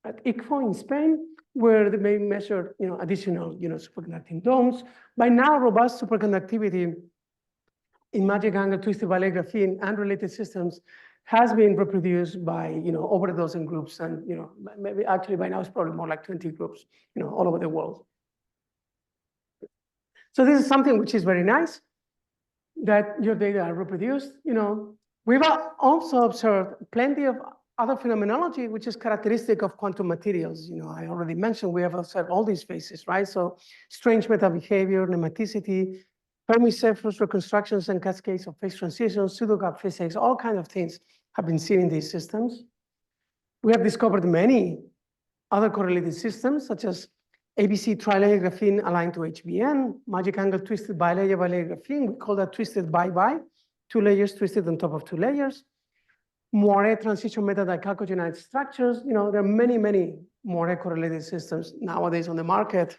at ICFO in Spain, where they measured additional superconducting domes. By now, robust superconductivity in magic angle twisted bilayer graphene and related systems has been reproduced by over a dozen groups, and maybe actually by now it's probably more like 20 groups all over the world. So this is something which is very nice that your data are reproduced. We've also observed plenty of other phenomenology which is characteristic of quantum materials. I already mentioned we have observed all these phases, right? So strange meta behavior, nematicity, Fermi-Cephus reconstructions and cascades of phase transitions, pseudo-gap physics, all kinds of things have been seen in these systems. We have discovered many other correlated systems, such as ABC trilayer graphene aligned to HBN, magic angle twisted bilayer graphene. We call that twisted bi-bi, 2 layers twisted on top of 2 layers. Moiré transition meta dichalcogenide structures. There are many, many Moiré correlated systems nowadays on the market.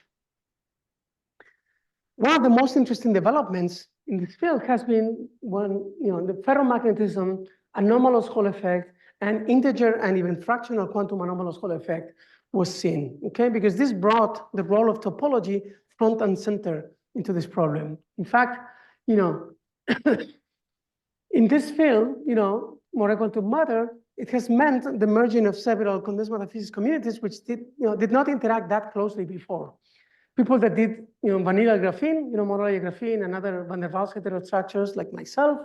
One of the most interesting developments in this field has been the ferromagnetism anomalous Hall effect and integer and even fractional quantum anomalous Hall effect was seen, okay? Because this brought the role of topology front and center into this problem. In fact, in this field, Moiré Quantum Matter, it has meant the merging of several condensed matter physics communities which did not interact that closely before. People that did vanilla graphene, multilayer graphene and other van der Waals heterostructures like myself.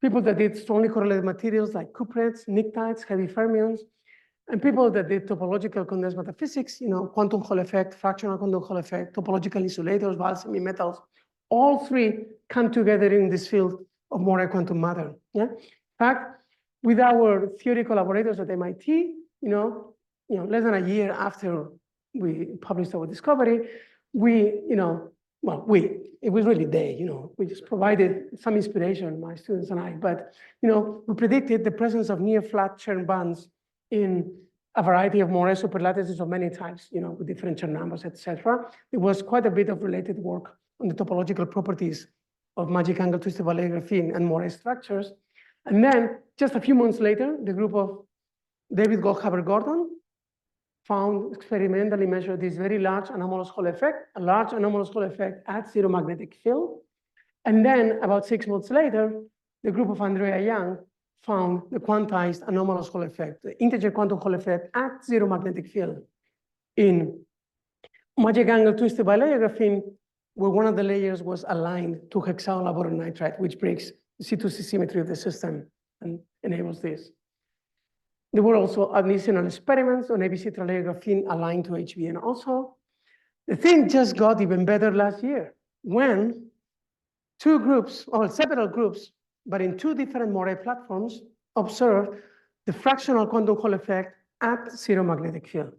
People that did strongly correlated materials like cuprates, pnictides, heavy fermions. And people that did topological condensed matter physics, quantum Hall effect, fractional quantum Hall effect, topological insulators, Waals semi-metals. All three come together in this field of Moiré Quantum Matter. Yeah? In fact, with our theory collaborators at MIT, less than a year after we published our discovery, it was really they, we just provided some inspiration, my students and I, but, we predicted the presence of near flat Chern bands in a variety of Moiré superlattices of many types, with different Chern numbers, etc. There was quite a bit of related work on the topological properties of magic angle twisted bilayer graphene and Moiré structures. And then just a few months later, the group of David Goldhaber-Gordon found experimentally measured this very large anomalous Hall effect, a large anomalous Hall effect at zero magnetic field. And then about 6 months later, the group of Andrea Yang found the quantized anomalous Hall effect, the integer quantum Hall effect at zero magnetic field in magic angle twisted bilayer graphene, where one of the layers was aligned to hexagonal boron nitride, which breaks the C2C symmetry of the system and enables this. There were also additional experiments on ABC trilayer graphene aligned to HBN also. The thing just got even better last year when 2 groups, or several groups, but in 2 different Moiré platforms, observed the fractional quantum Hall effect at zero magnetic field.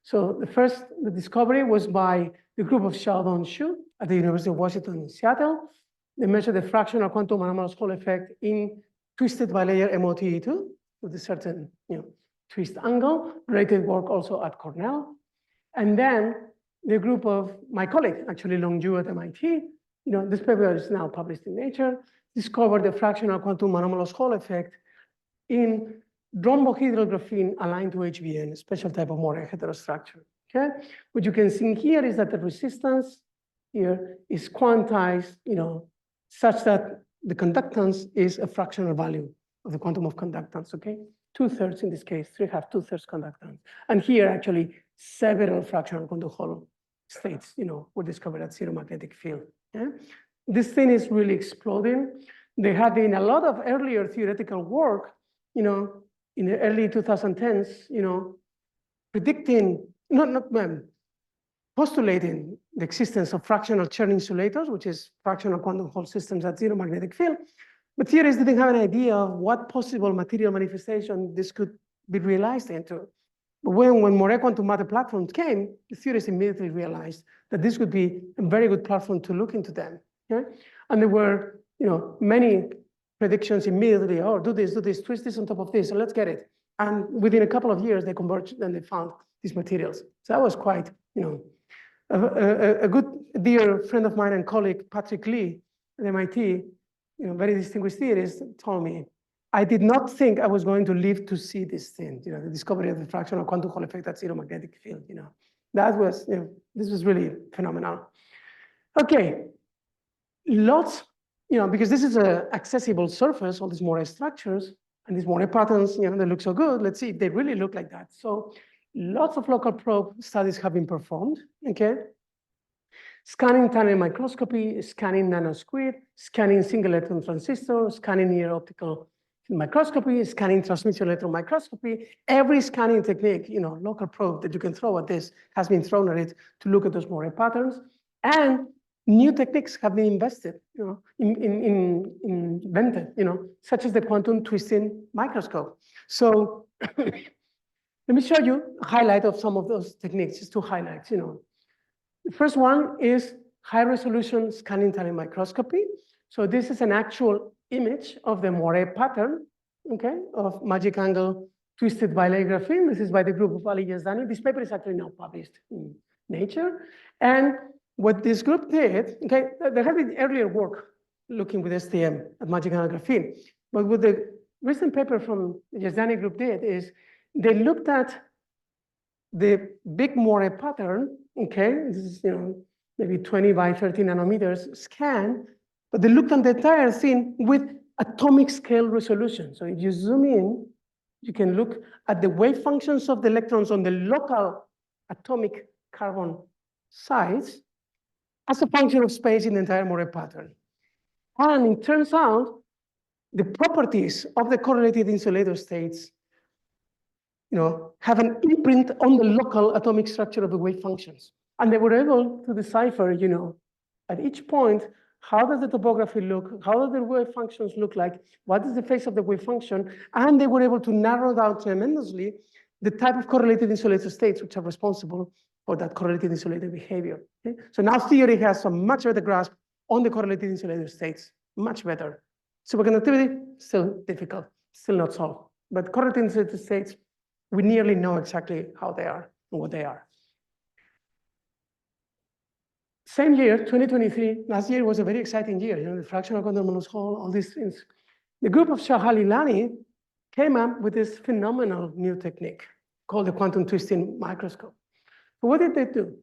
So the discovery was by the group of Xiaodong Xu at the University of Washington in Seattle, They measure the fractional quantum anomalous Hall effect in twisted bilayer MOTE2 with a certain twist angle. Related work also at Cornell. And then the group of my colleague, actually Long Yu at MIT, this paper is now published in Nature, discovered the fractional quantum anomalous Hall effect in rhombohedral graphene aligned to HBN, a special type of Moiré heterostructure. Okay, what you can see here is that the resistance here is quantized, such that the conductance is a fractional value of the quantum of conductance. Okay, 2/3 in this case, 3/2, 2/3 conductance, and here actually several fractional quantum Hall states, were discovered at zero magnetic field. Yeah? This thing is really exploding. There had been a lot of earlier theoretical work, in the early 2010s, predicting, postulating the existence of fractional Chern insulators, which is fractional quantum Hall systems at zero magnetic field. But theorists didn't have an idea of what possible material manifestation this could be realized into. But when Moiré Quantum Matter platforms came, the theorists immediately realized that this would be a very good platform to look into them. Okay? And there were, many predictions immediately. Oh, do this, twist this on top of this, and let's get it. And within a couple of years, they converged and they found these materials. So that was quite, a good dear friend of mine and colleague, Patrick Lee at MIT, very distinguished theorist, told me, I did not think I was going to live to see this thing, the discovery of the fractional quantum Hall effect at zero magnetic field, That was, this was really phenomenal. Okay, lots, because this is an accessible surface, all these Moiré structures, and these Moiré patterns, they look so good. Let's see if they really look like that. So lots of local probe studies have been performed, okay? Scanning tunnel microscopy, scanning nanosquid, scanning single electron transistor, scanning near optical microscopy, scanning transmission electron microscopy. Every scanning technique, local probe that you can throw at this has been thrown at it to look at those Moiré patterns. And new techniques have been invented, such as the quantum twisting microscope. So let me show you a highlight of some of those techniques, just two highlights. The first one is high resolution scanning tunnel microscopy. So this is an actual image of the Moiré pattern, okay, of magic angle twisted bilayer graphene. This is by the group of Ali Yazdani. This paper is actually now published in Nature. And what this group did, okay, there had been earlier work looking with STM at magic angle graphene. But what the recent paper from the Yazdani group did is they looked at the big Moiré pattern, okay, this is, maybe 20 by 30 nanometers scan, but they looked at the entire thing with atomic scale resolution. So if you zoom in, you can look at the wave functions of the electrons on the local atomic carbon size as a function of space in the entire Moiré pattern. And it turns out the properties of the correlated insulator states have an imprint on the local atomic structure of the wave functions. And they were able to decipher, at each point, how does the topography look? How do the wave functions look like? What is the phase of the wave function? And they were able to narrow down tremendously the type of correlated insulator states which are responsible for that correlated insulator behavior. Okay? So now theory has some much better grasp on the correlated insulator states, much better. Superconductivity, still difficult, still not solved. But correlated insulator states, we nearly know exactly how they are and what they are. Same year, 2023, last year was a very exciting year, the fractional quantum anomalous Hall, all these things. The group of Shah-Halilani came up with this phenomenal new technique called the quantum twisting microscope. So what did they do?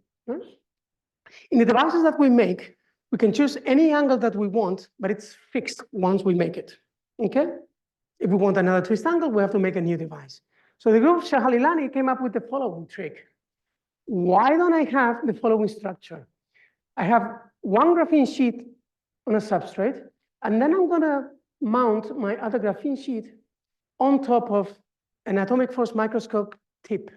In the devices that we make, we can choose any angle that we want, but it's fixed once we make it, okay? If we want another twist angle, we have to make a new device. So the group of Shah-Halilani came up with the following trick. Why don't I have the following structure? I have one graphene sheet on a substrate, and then I'm gonna mount my other graphene sheet on top of an atomic force microscope tip.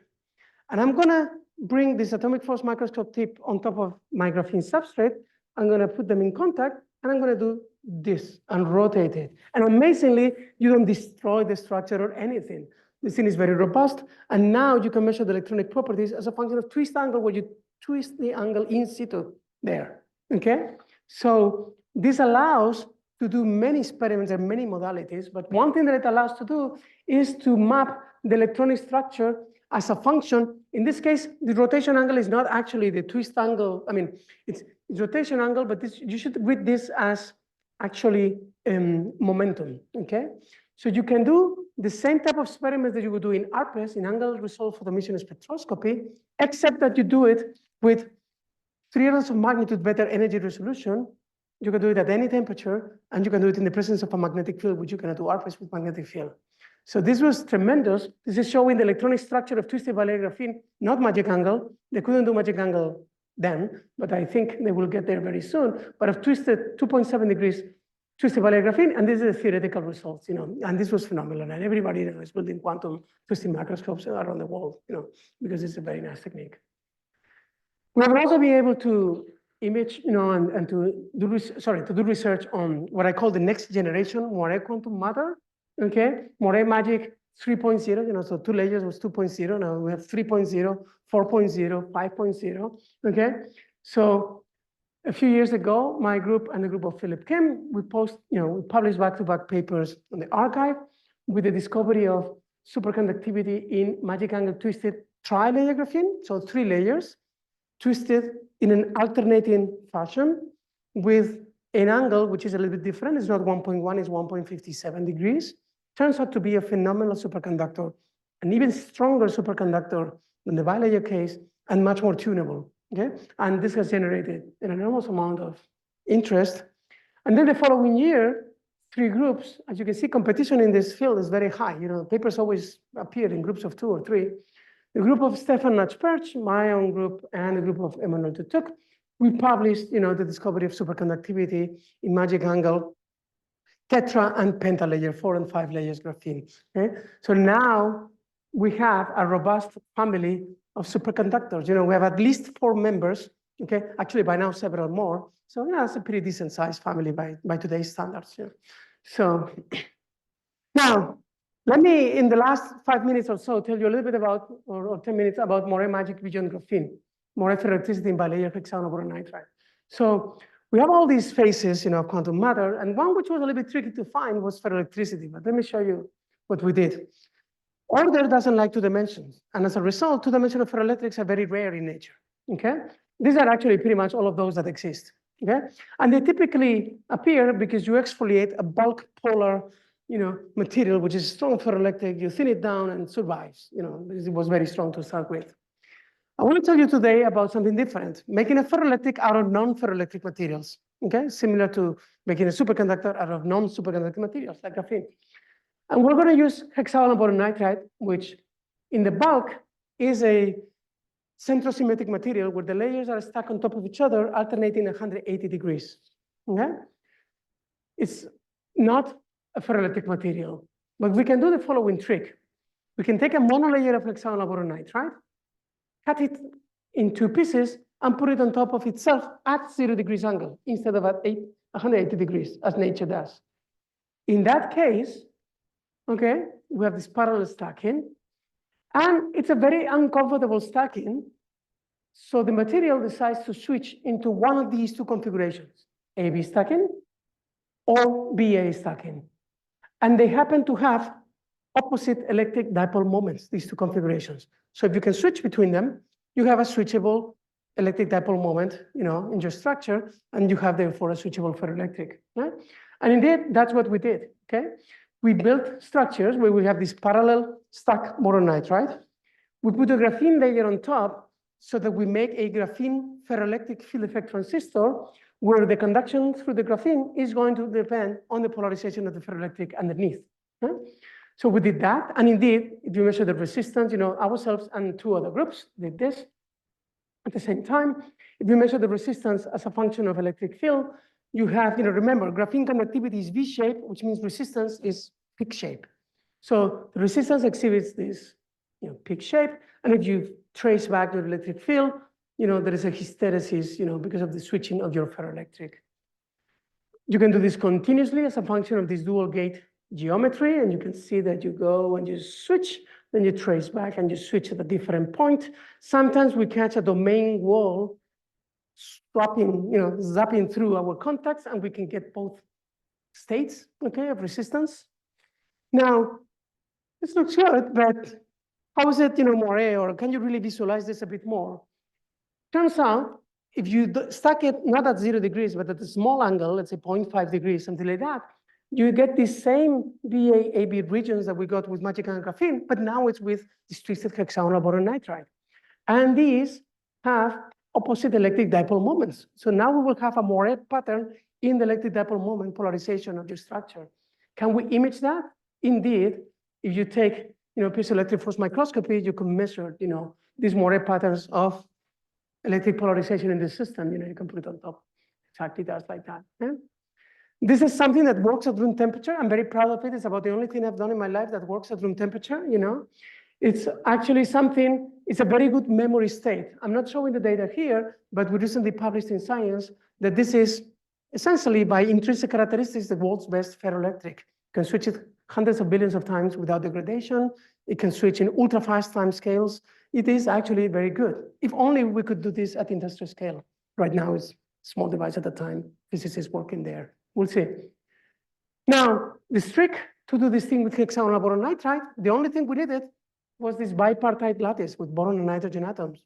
And I'm gonna bring this atomic force microscope tip on top of my graphene substrate. I'm gonna put them in contact, and I'm gonna do this and rotate it. And amazingly, you don't destroy the structure or anything. This thing is very robust, and now you can measure the electronic properties as a function of twist angle, where you twist the angle in situ there, okay? So this allows to do many experiments and many modalities, but one thing that it allows to do is to map the electronic structure as a function. In this case, the rotation angle is not actually the twist angle. I mean, it's rotation angle, but you should read this as actually momentum, okay? So you can do the same type of experiments that you would do in ARPES, in angle resolved photoemission spectroscopy, except that you do it with 3 orders of magnitude better energy resolution. You can do it at any temperature, and you can do it in the presence of a magnetic field, which you cannot do ARPES with magnetic field. So this was tremendous. This is showing the electronic structure of twisted bilayer graphene, not magic angle. They couldn't do magic angle then, but I think they will get there very soon. But of twisted 2.7 degrees twisted bilayer graphene, and this is the theoretical results, and this was phenomenal. And everybody is building quantum twisting microscopes around the world, because it's a very nice technique. We will also be able to image, and to do research on what I call the next generation Moiré Quantum Matter. Okay, Moiré Magic 3.0, so 2 layers was 2.0. Now we have 3.0, 4.0, 5.0. Okay, so a few years ago, my group and the group of Philip Kim, we published back-to-back papers on the archive with the discovery of superconductivity in magic angle twisted tri-layer graphene, so 3 layers, twisted in an alternating fashion with an angle which is a little bit different. It's not 1.1, it's 1.57 degrees. Turns out to be a phenomenal superconductor, an even stronger superconductor than the bilayer case, and much more tunable. Okay, and this has generated an enormous amount of interest. And then the following year, 3 groups, as you can see, competition in this field is very high. Papers always appear in groups of 2 or 3. The group of Stefan Natch-Perch, my own group, and the group of Emmanuel Tutuk, we published, the discovery of superconductivity in magic angle, tetra and pentalayer, 4 and 5 layers graphene. Okay, so now we have a robust family of superconductors. We have at least 4 members. Okay, actually by now several more. So it's a pretty decent sized family by today's standards. So now, let me, in the last 5 minutes or so, tell you a little bit about, or 10 minutes about Moiré magic beyond graphene, Moiré ferroelectricity in bilayer hexanoboronitride. So we have all these phases, of quantum matter, and one which was a little bit tricky to find was ferroelectricity. But let me show you what we did. Order doesn't like 2 dimensions, and as a result, 2-dimensional ferroelectrics are very rare in nature. Okay, these are actually pretty much all of those that exist. Okay, and they typically appear because you exfoliate a bulk polar material, which is strong ferroelectric, you thin it down and survives, because it was very strong to start with. I want to tell you today about something different, making a ferroelectric out of non-ferroelectric materials, okay? Similar to making a superconductor out of non-superconducting materials, like graphene. And we're going to use hexanoboronitride, which in the bulk is a centrosymmetric material where the layers are stacked on top of each other, alternating 180 degrees, okay? It's not a ferroelectric material, but we can do the following trick. We can take a monolayer of hexanoboronitride, cut it in 2 pieces, and put it on top of itself at 0 degrees angle instead of at 180 degrees, as nature does. In that case, okay, we have this parallel stacking, and it's a very uncomfortable stacking. So the material decides to switch into one of these 2 configurations, AB stacking or BA stacking. And they happen to have opposite electric dipole moments, these 2 configurations. So if you can switch between them, you have a switchable electric dipole moment, in your structure, and you have therefore a switchable ferroelectric. Right? And indeed, that's what we did. Okay, we built structures where we have this parallel stack boronitride. We put a graphene layer on top so that we make a graphene ferroelectric field effect transistor where the conduction through the graphene is going to depend on the polarization of the ferroelectric underneath. Right? So we did that, and indeed, if you measure the resistance, ourselves and 2 other groups did this at the same time. If you measure the resistance as a function of electric field, you have, remember, graphene conductivity is V-shaped, which means resistance is peak shape. So the resistance exhibits this, peak shape, and if you trace back the electric field, there is a hysteresis, because of the switching of your ferroelectric. You can do this continuously as a function of this dual gate geometry, and you can see that you go and you switch, then you trace back and you switch at a different point. Sometimes we catch a domain wall swapping, zapping through our contacts, and we can get both states, okay, of resistance. Now, this looks good, but how is it, Moiré, or can you really visualize this a bit more? Turns out, if you stack it not at 0 degrees, but at a small angle, let's say 0.5 degrees, something like that, you get the same BA-AB regions that we got with magic and graphene, but now it's with this twisted hexagonal boron nitride. And these have opposite electric dipole moments. So now we will have a Moiré pattern in the electric dipole moment polarization of your structure. Can we image that? Indeed, if you take piezoelectric force microscopy, you can measure these Moiré patterns of electric polarization in the system. You can put it on top. Exactly just like that. Yeah? This is something that works at room temperature. I'm very proud of it. It's about the only thing I've done in my life that works at room temperature. It's actually something, it's a very good memory state. I'm not showing the data here, but we recently published in Science that this is essentially by intrinsic characteristics, the world's best ferroelectric. You can switch it hundreds of billions of times without degradation. It can switch in ultra fast time scales. It is actually very good. If only we could do this at industrial scale. Right now it's a small device at a time. Physicists working there. We'll see. Now, the trick to do this thing with hexagonal boron nitride, the only thing we needed was this bipartite lattice with boron and nitrogen atoms.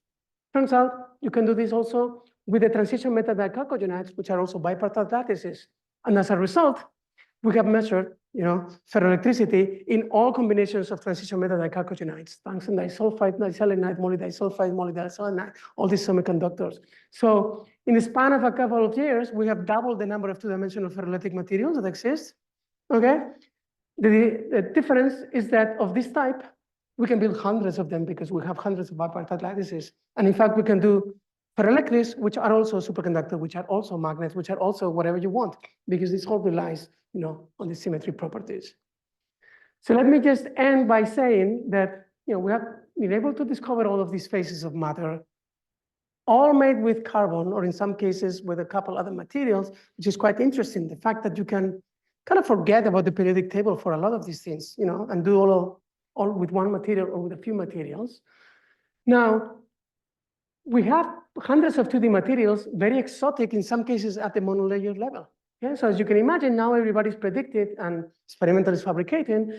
Turns out you can do this also with the transition metal dichalcogenides, which are also bipartite lattices. And as a result, we have measured, ferroelectricity in all combinations of transition metal dichalcogenides, tungsten disulfide, diselenide, molybdisulfide, molybdiselenide, all these semiconductors. So in the span of a couple of years, we have doubled the number of two-dimensional ferroelectric materials that exist. Okay, the difference is that of this type, we can build hundreds of them because we have hundreds of bipartite lattices. And in fact, we can do ferroelectrics, which are also superconductors, which are also magnets, which are also whatever you want, because this all relies, on the symmetry properties. So let me just end by saying that, we have been able to discover all of these phases of matter, all made with carbon, or in some cases with a couple other materials, which is quite interesting. The fact that you can kind of forget about the periodic table for a lot of these things, and do all with one material or with a few materials. Now, we have hundreds of 2D materials, very exotic in some cases at the monolayer level. Yeah, so as you can imagine, now everybody's predicted and experimental is fabricating,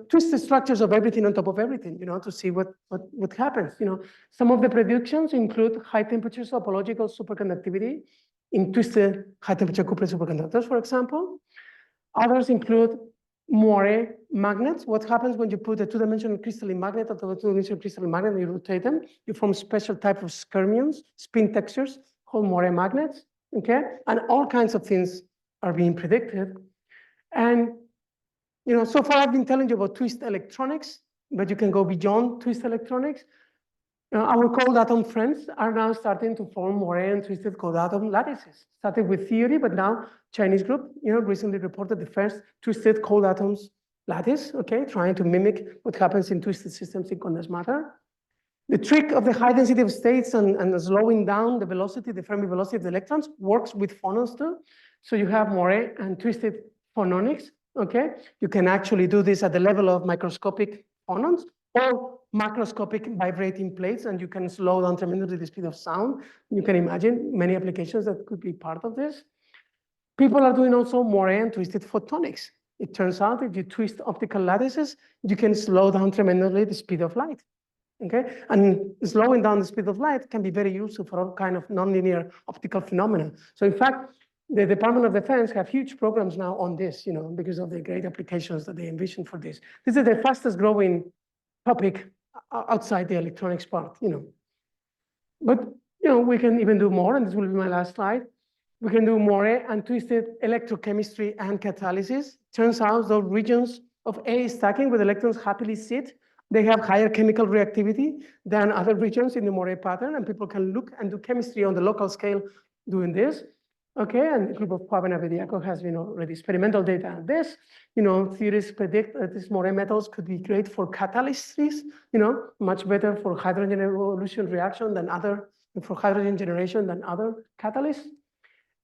twisted structures of everything on top of everything, to see what happens. Some of the predictions include high temperature topological superconductivity in twisted high temperature coupled superconductors, for example. Others include Moiré magnets. What happens when you put a two-dimensional crystalline magnet onto a two-dimensional crystalline magnet and you rotate them? You form special type of skyrmions, spin textures called Moiré magnets. Okay, and all kinds of things are being predicted. And so far I've been telling you about twist electronics, but you can go beyond twist electronics. Our cold atom friends are now starting to form Moiré and twisted cold atom lattices. Started with theory, but now Chinese group, recently reported the first twisted cold atoms lattice, okay, trying to mimic what happens in twisted systems in condensed matter. The trick of the high density of states and slowing down the velocity, the Fermi velocity of the electrons, works with phonons too. So you have Moiré and twisted phononics, okay? You can actually do this at the level of microscopic phonons or macroscopic vibrating plates, and you can slow down tremendously the speed of sound. You can imagine many applications that could be part of this. People are doing also Moiré and twisted photonics. It turns out if you twist optical lattices, you can slow down tremendously the speed of light. Okay, and slowing down the speed of light can be very useful for all kind of nonlinear optical phenomena. So in fact, the Department of Defense have huge programs now on this, because of the great applications that they envision for this. This is the fastest growing topic outside the electronics part, But, we can even do more, and this will be my last slide. We can do Moiré and twisted electrochemistry and catalysis. Turns out those regions of A stacking where electrons happily sit, they have higher chemical reactivity than other regions in the Moiré pattern, and people can look and do chemistry on the local scale doing this. Okay, and the group of Pablo Jarillo-Herrero has already experimental data on this. Theories predict that these Moiré metals could be great for catalysis, much better for hydrogen evolution reaction than for hydrogen generation than other catalysts.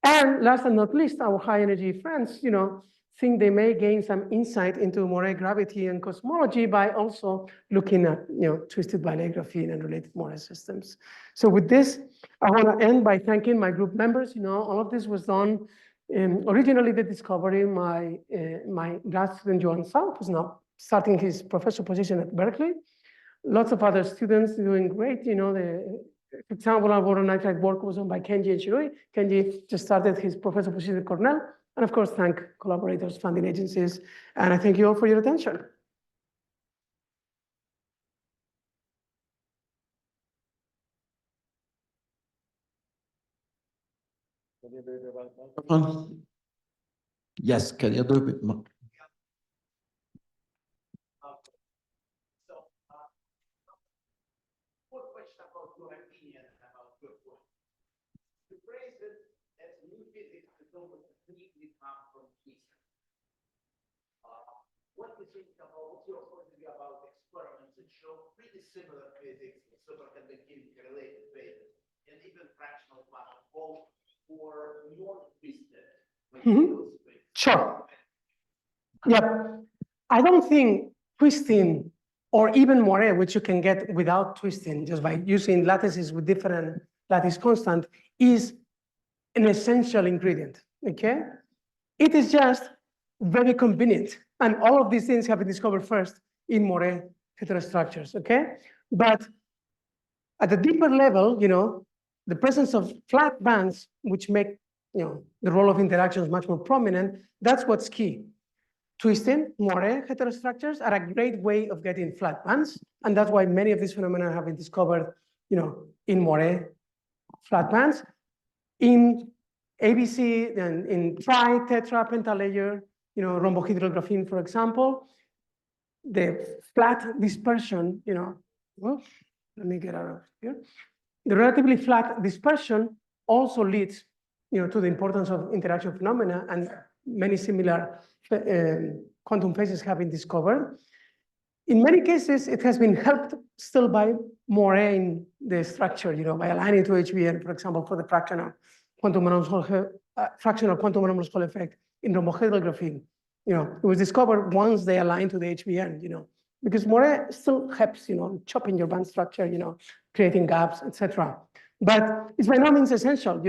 And last but not least, our high energy friends, think they may gain some insight into Moiré gravity and cosmology by also looking at twisted bilayer graphene and related Moiré systems. So with this, I want to end by thanking my group members. All of this was done originally the discovery my grad student Joan Sao, who's now starting his professor position at Berkeley. Lots of other students doing great. For example, our boron nitride work was done by Kenji and Shirui. Kenji just started his professor position at Cornell. And of course, thank collaborators, funding agencies. And I thank you all for your attention. Yes, can you do a bit more? One question about your opinion about your work. You phrase it as new physics that almost completely come from history. What do you think about, what's your point of view about experiments that show pretty similar physics in superconductivity related phases and even fractional quantum both for more twisted materials? Sure. Yep. I don't think twisting or even Moiré, which you can get without twisting, just by using lattices with different lattice constant, is an essential ingredient, okay? It is just very convenient. And all of these things have been discovered first in Moiré heterostructures, okay? But at a deeper level, the presence of flat bands, which make the role of interactions much more prominent, that's what's key. Twisting, Moiré heterostructures are a great way of getting flat bands. And that's why many of these phenomena have been discovered, in Moiré flat bands. In ABC and in tri, tetra, pentalayer, rhombohedral graphene, for example, the flat dispersion, well, let me get out of here. The relatively flat dispersion also leads, to the importance of interaction phenomena, and many similar quantum phases have been discovered. In many cases, it has been helped still by Moiré in the structure, by aligning to HBN, for example, for the fractional quantum anomalous Hall effect in rhombohedral graphene. It was discovered once they aligned to the HBN, because Moiré still helps, chopping your band structure, creating gaps, etc. But it's by no means essential,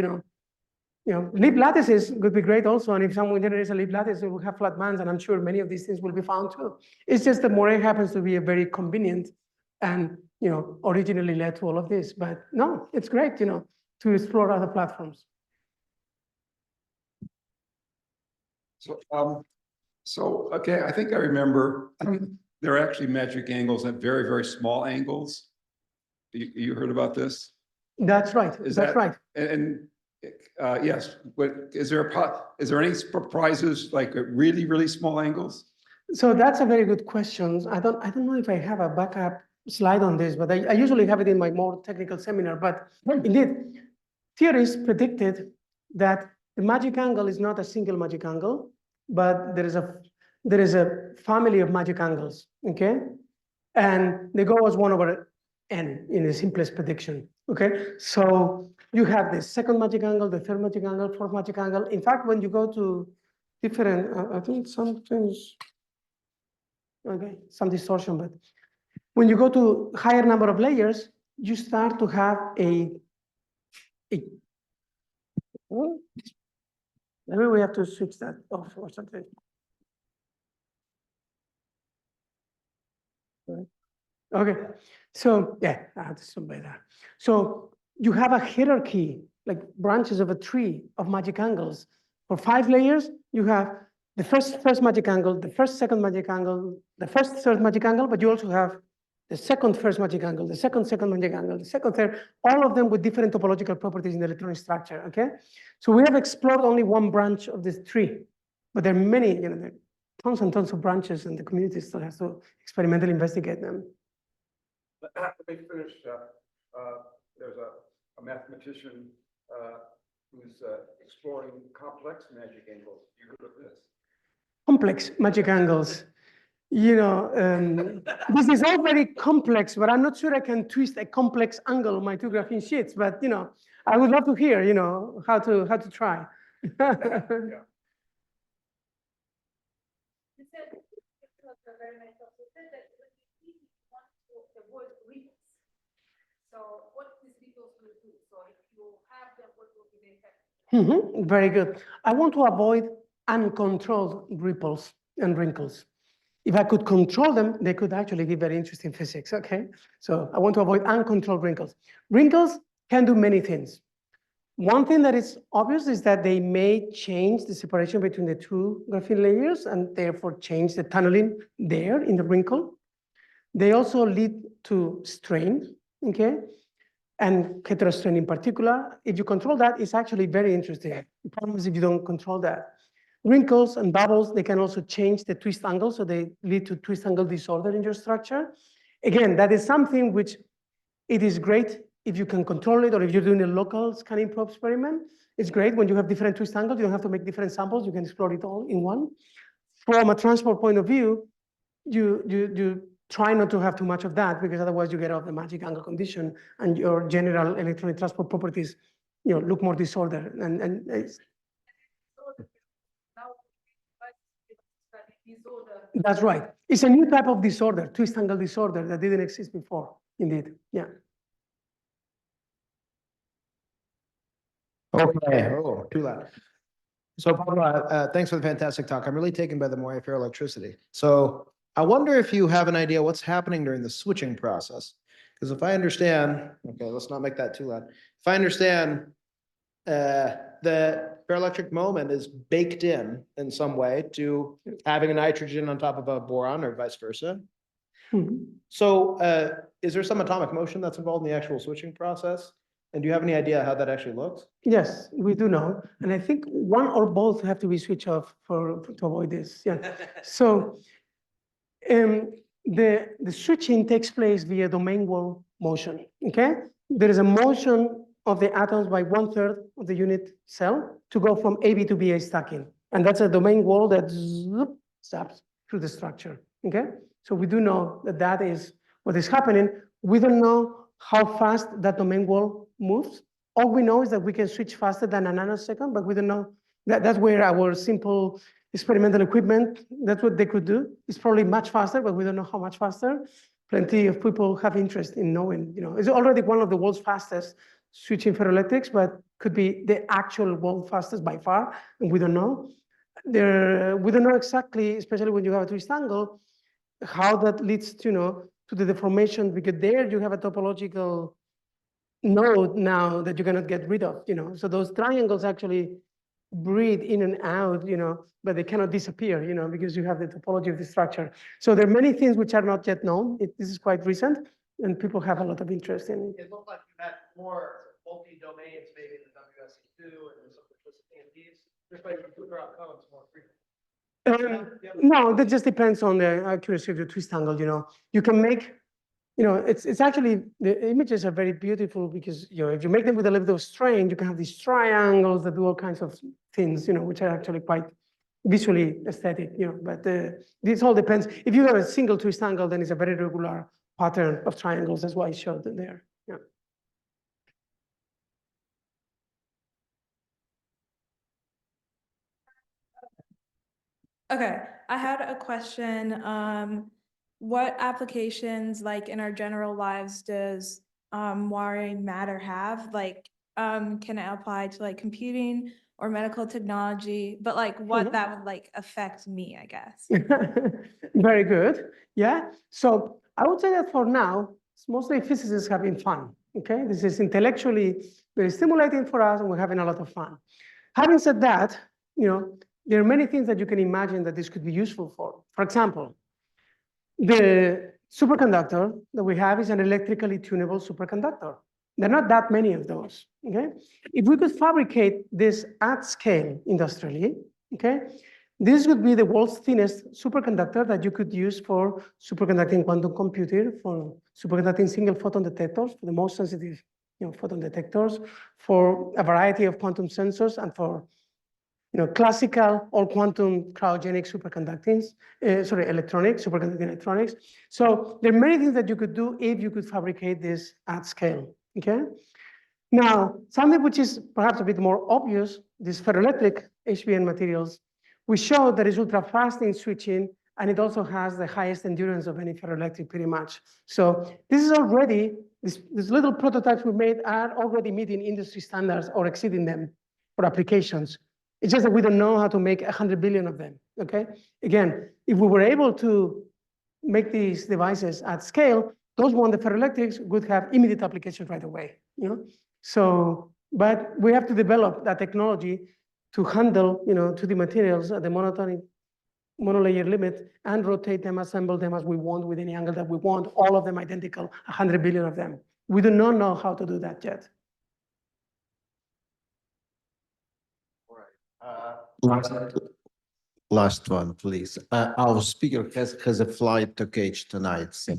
Lip lattices would be great also, and if someone generates a lip lattice, it will have flat bands, and I'm sure many of these things will be found too. It's just that Moiré happens to be a very convenient and originally led to all of this. But no, it's great, to explore other platforms. So okay, I think I remember there are actually magic angles at very, very small angles. You heard about this? That's right. That's right. And yes, but is there any surprises like at really, really small angles? So that's a very good question. I don't know if I have a backup slide on this, but I usually have it in my more technical seminar. But indeed, theorists predicted that the magic angle is not a single magic angle, but there is a family of magic angles, okay? And they go as 1/n in the simplest prediction, okay? So you have the second magic angle, the third magic angle, fourth magic angle. In fact, when you go to different, I think some things, okay, some distortion, but when you go to higher number of layers, you start to have well, maybe we have to switch that off or something. Okay, so yeah, I have to zoom by that. So you have a hierarchy, like branches of a tree of magic angles. For 5 layers, you have the first magic angle, the second magic angle, the third magic angle, but you also have the first magic angle, the second magic angle, the third, all of them with different topological properties in the electronic structure, okay? So we have explored only one branch of this tree, but there are many, there are tons and tons of branches, and the community still has to experimentally investigate them. Let me finish. There's a mathematician who's exploring complex magic angles. You heard of this? Complex magic angles. This is all very complex, but I'm not sure I can twist a complex angle on my 2 graphene sheets. But I would love to hear, how to try. Yeah. So what these people will do? So if you have them, what will be the effect? Very good. I want to avoid uncontrolled ripples and wrinkles. If I could control them, they could actually give very interesting physics, okay? So I want to avoid uncontrolled wrinkles. Wrinkles can do many things. One thing that is obvious is that they may change the separation between the two graphene layers and therefore change the tunneling there in the wrinkle. They also lead to strain, okay? And heterostrain in particular. If you control that, it's actually very interesting. The problem is if you don't control that. Wrinkles and bubbles, they can also change the twist angle, so they lead to twist angle disorder in your structure. Again, that is something which it is great if you can control it, or if you're doing a local scanning probe experiment. It's great when you have different twist angles, you don't have to make different samples, you can explore it all in one. From a transport point of view, you try not to have too much of that, because otherwise you get off the magic angle condition and your general electronic transport properties, look more disordered. And it's, Now, disorder. that's right. It's a new type of disorder, twist angle disorder, that didn't exist before, indeed. Yeah. Okay, oh, too loud. So Pablo, thanks for the fantastic talk. I'm really taken by the Moiré ferroelectricity. So I wonder if you have an idea what's happening during the switching process. Because if I understand, okay, let's not make that too loud. If I understand, the ferroelectric moment is baked in some way to having a nitrogen on top of a boron or vice versa. Mhm. So is there some atomic motion that's involved in the actual switching process? And do you have any idea how that actually looks? Yes, we do know. And I think one or both have to be switched off to avoid this. Yeah. So the switching takes place via domain wall motion. Okay. There is a motion of the atoms by 1/3 of the unit cell to go from AB to BA stacking. And that's a domain wall that zaps through the structure. Okay. So we do know that that is what is happening. We don't know how fast that domain wall moves. All we know is that we can switch faster than a nanosecond, but we don't know that's where our simple experimental equipment, that's what they could do. It's probably much faster, but we don't know how much faster. Plenty of people have interest in knowing, it's already one of the world's fastest switching ferroelectrics, but could be the actual world fastest by far, and we don't know. We don't know exactly, especially when you have a twist angle, how that leads to, to the deformation, because there you have a topological node now that you cannot get rid of, So those triangles actually breathe in and out, but they cannot disappear, because you have the topology of the structure. So there are many things which are not yet known. This is quite recent, and people have a lot of interest in it. It looked like you had more multi-domains, maybe in the WSE2 and some simplicity in these. Just like you figure out columns more frequently. No, that just depends on the accuracy of your twist angle, You can make, it's actually, the images are very beautiful because, if you make them with a little bit of strain, you can have these triangles that do all kinds of things, which are actually quite visually aesthetic, but this all depends. If you have a single twist angle, then it's a very regular pattern of triangles. That's why I showed it there. Yeah. Okay, I had a question. What applications, like in our general lives, does Moiré matter have? Like, can it apply to like computing or medical technology? But like, what that would like affect me, I guess. Very good. Yeah. So I would say that for now, it's mostly physicists having fun. Okay. This is intellectually very stimulating for us, and we're having a lot of fun. Having said that, there are many things that you can imagine that this could be useful for. For example, the superconductor that we have is an electrically tunable superconductor. There are not that many of those, okay? If we could fabricate this at scale industrially, okay, this would be the world's thinnest superconductor that you could use for superconducting quantum computing, for superconducting single photon detectors, for the most sensitive photon detectors, for a variety of quantum sensors, and for classical or quantum cryogenic electronics, superconducting electronics. So there are many things that you could do if you could fabricate this at scale, okay? Now, something which is perhaps a bit more obvious, these ferroelectric HBN materials, we showed that it's ultra fast in switching and it also has the highest endurance of any ferroelectric pretty much. So this is already, these little prototypes we made are already meeting industry standards or exceeding them for applications. It's just that we don't know how to make 100 billion of them, okay? Again, if we were able to make these devices at scale, those one, the ferroelectrics, would have immediate application right away, you know? So, but we have to develop that technology to handle, 2D materials at the monolayer limit and rotate them, assemble them as we want with any angle that we want, all of them identical, 100 billion of them. We do not know how to do that yet. Last one, please. Our speaker has a flight to catch tonight, so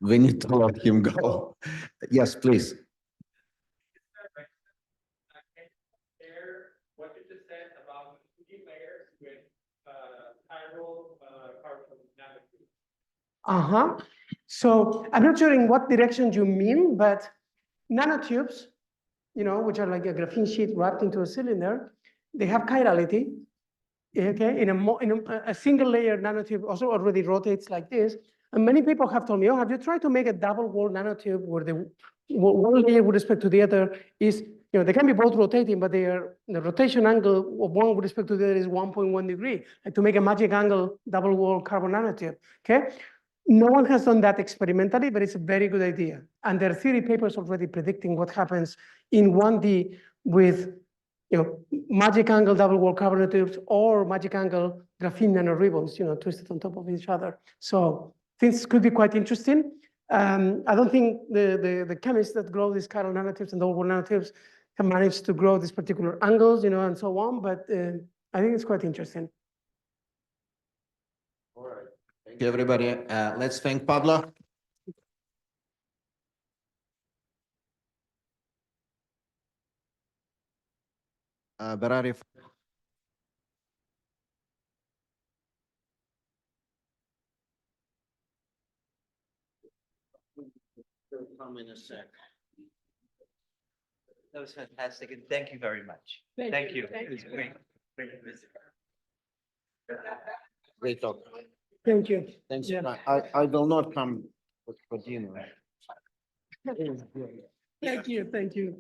we need to let him go. Yes, please. What you just said about 2D layers with chiral carbon nanotubes. So I'm not sure in what direction you mean, but nanotubes, which are like a graphene sheet wrapped into a cylinder, they have chirality. Okay, in a single layer nanotube also already rotates like this. And many people have told me, oh, have you tried to make a double wall nanotube where the one layer with respect to the other is, they can be both rotating, but the rotation angle of one with respect to the other is 1.1 degree, like to make a magic angle double wall carbon nanotube, okay? No one has done that experimentally, but it's a very good idea. And there are theory papers already predicting what happens in 1D with magic angle double wall carbon nanotubes or magic angle graphene nanoribbons, twisted on top of each other. So things could be quite interesting. I don't think the chemists that grow these chiral nanotubes and double wall nanotubes have managed to grow these particular angles, and so on, but I think it's quite interesting. All right. Thank you, everybody. Let's thank Pablo. Berari. Come in a sec. That was fantastic, and thank you very much. Thank you. It was great. Great to visit. Great talk. Thank you. Thanks. Yeah. I will not come for dinner. Thank you. I didn't think you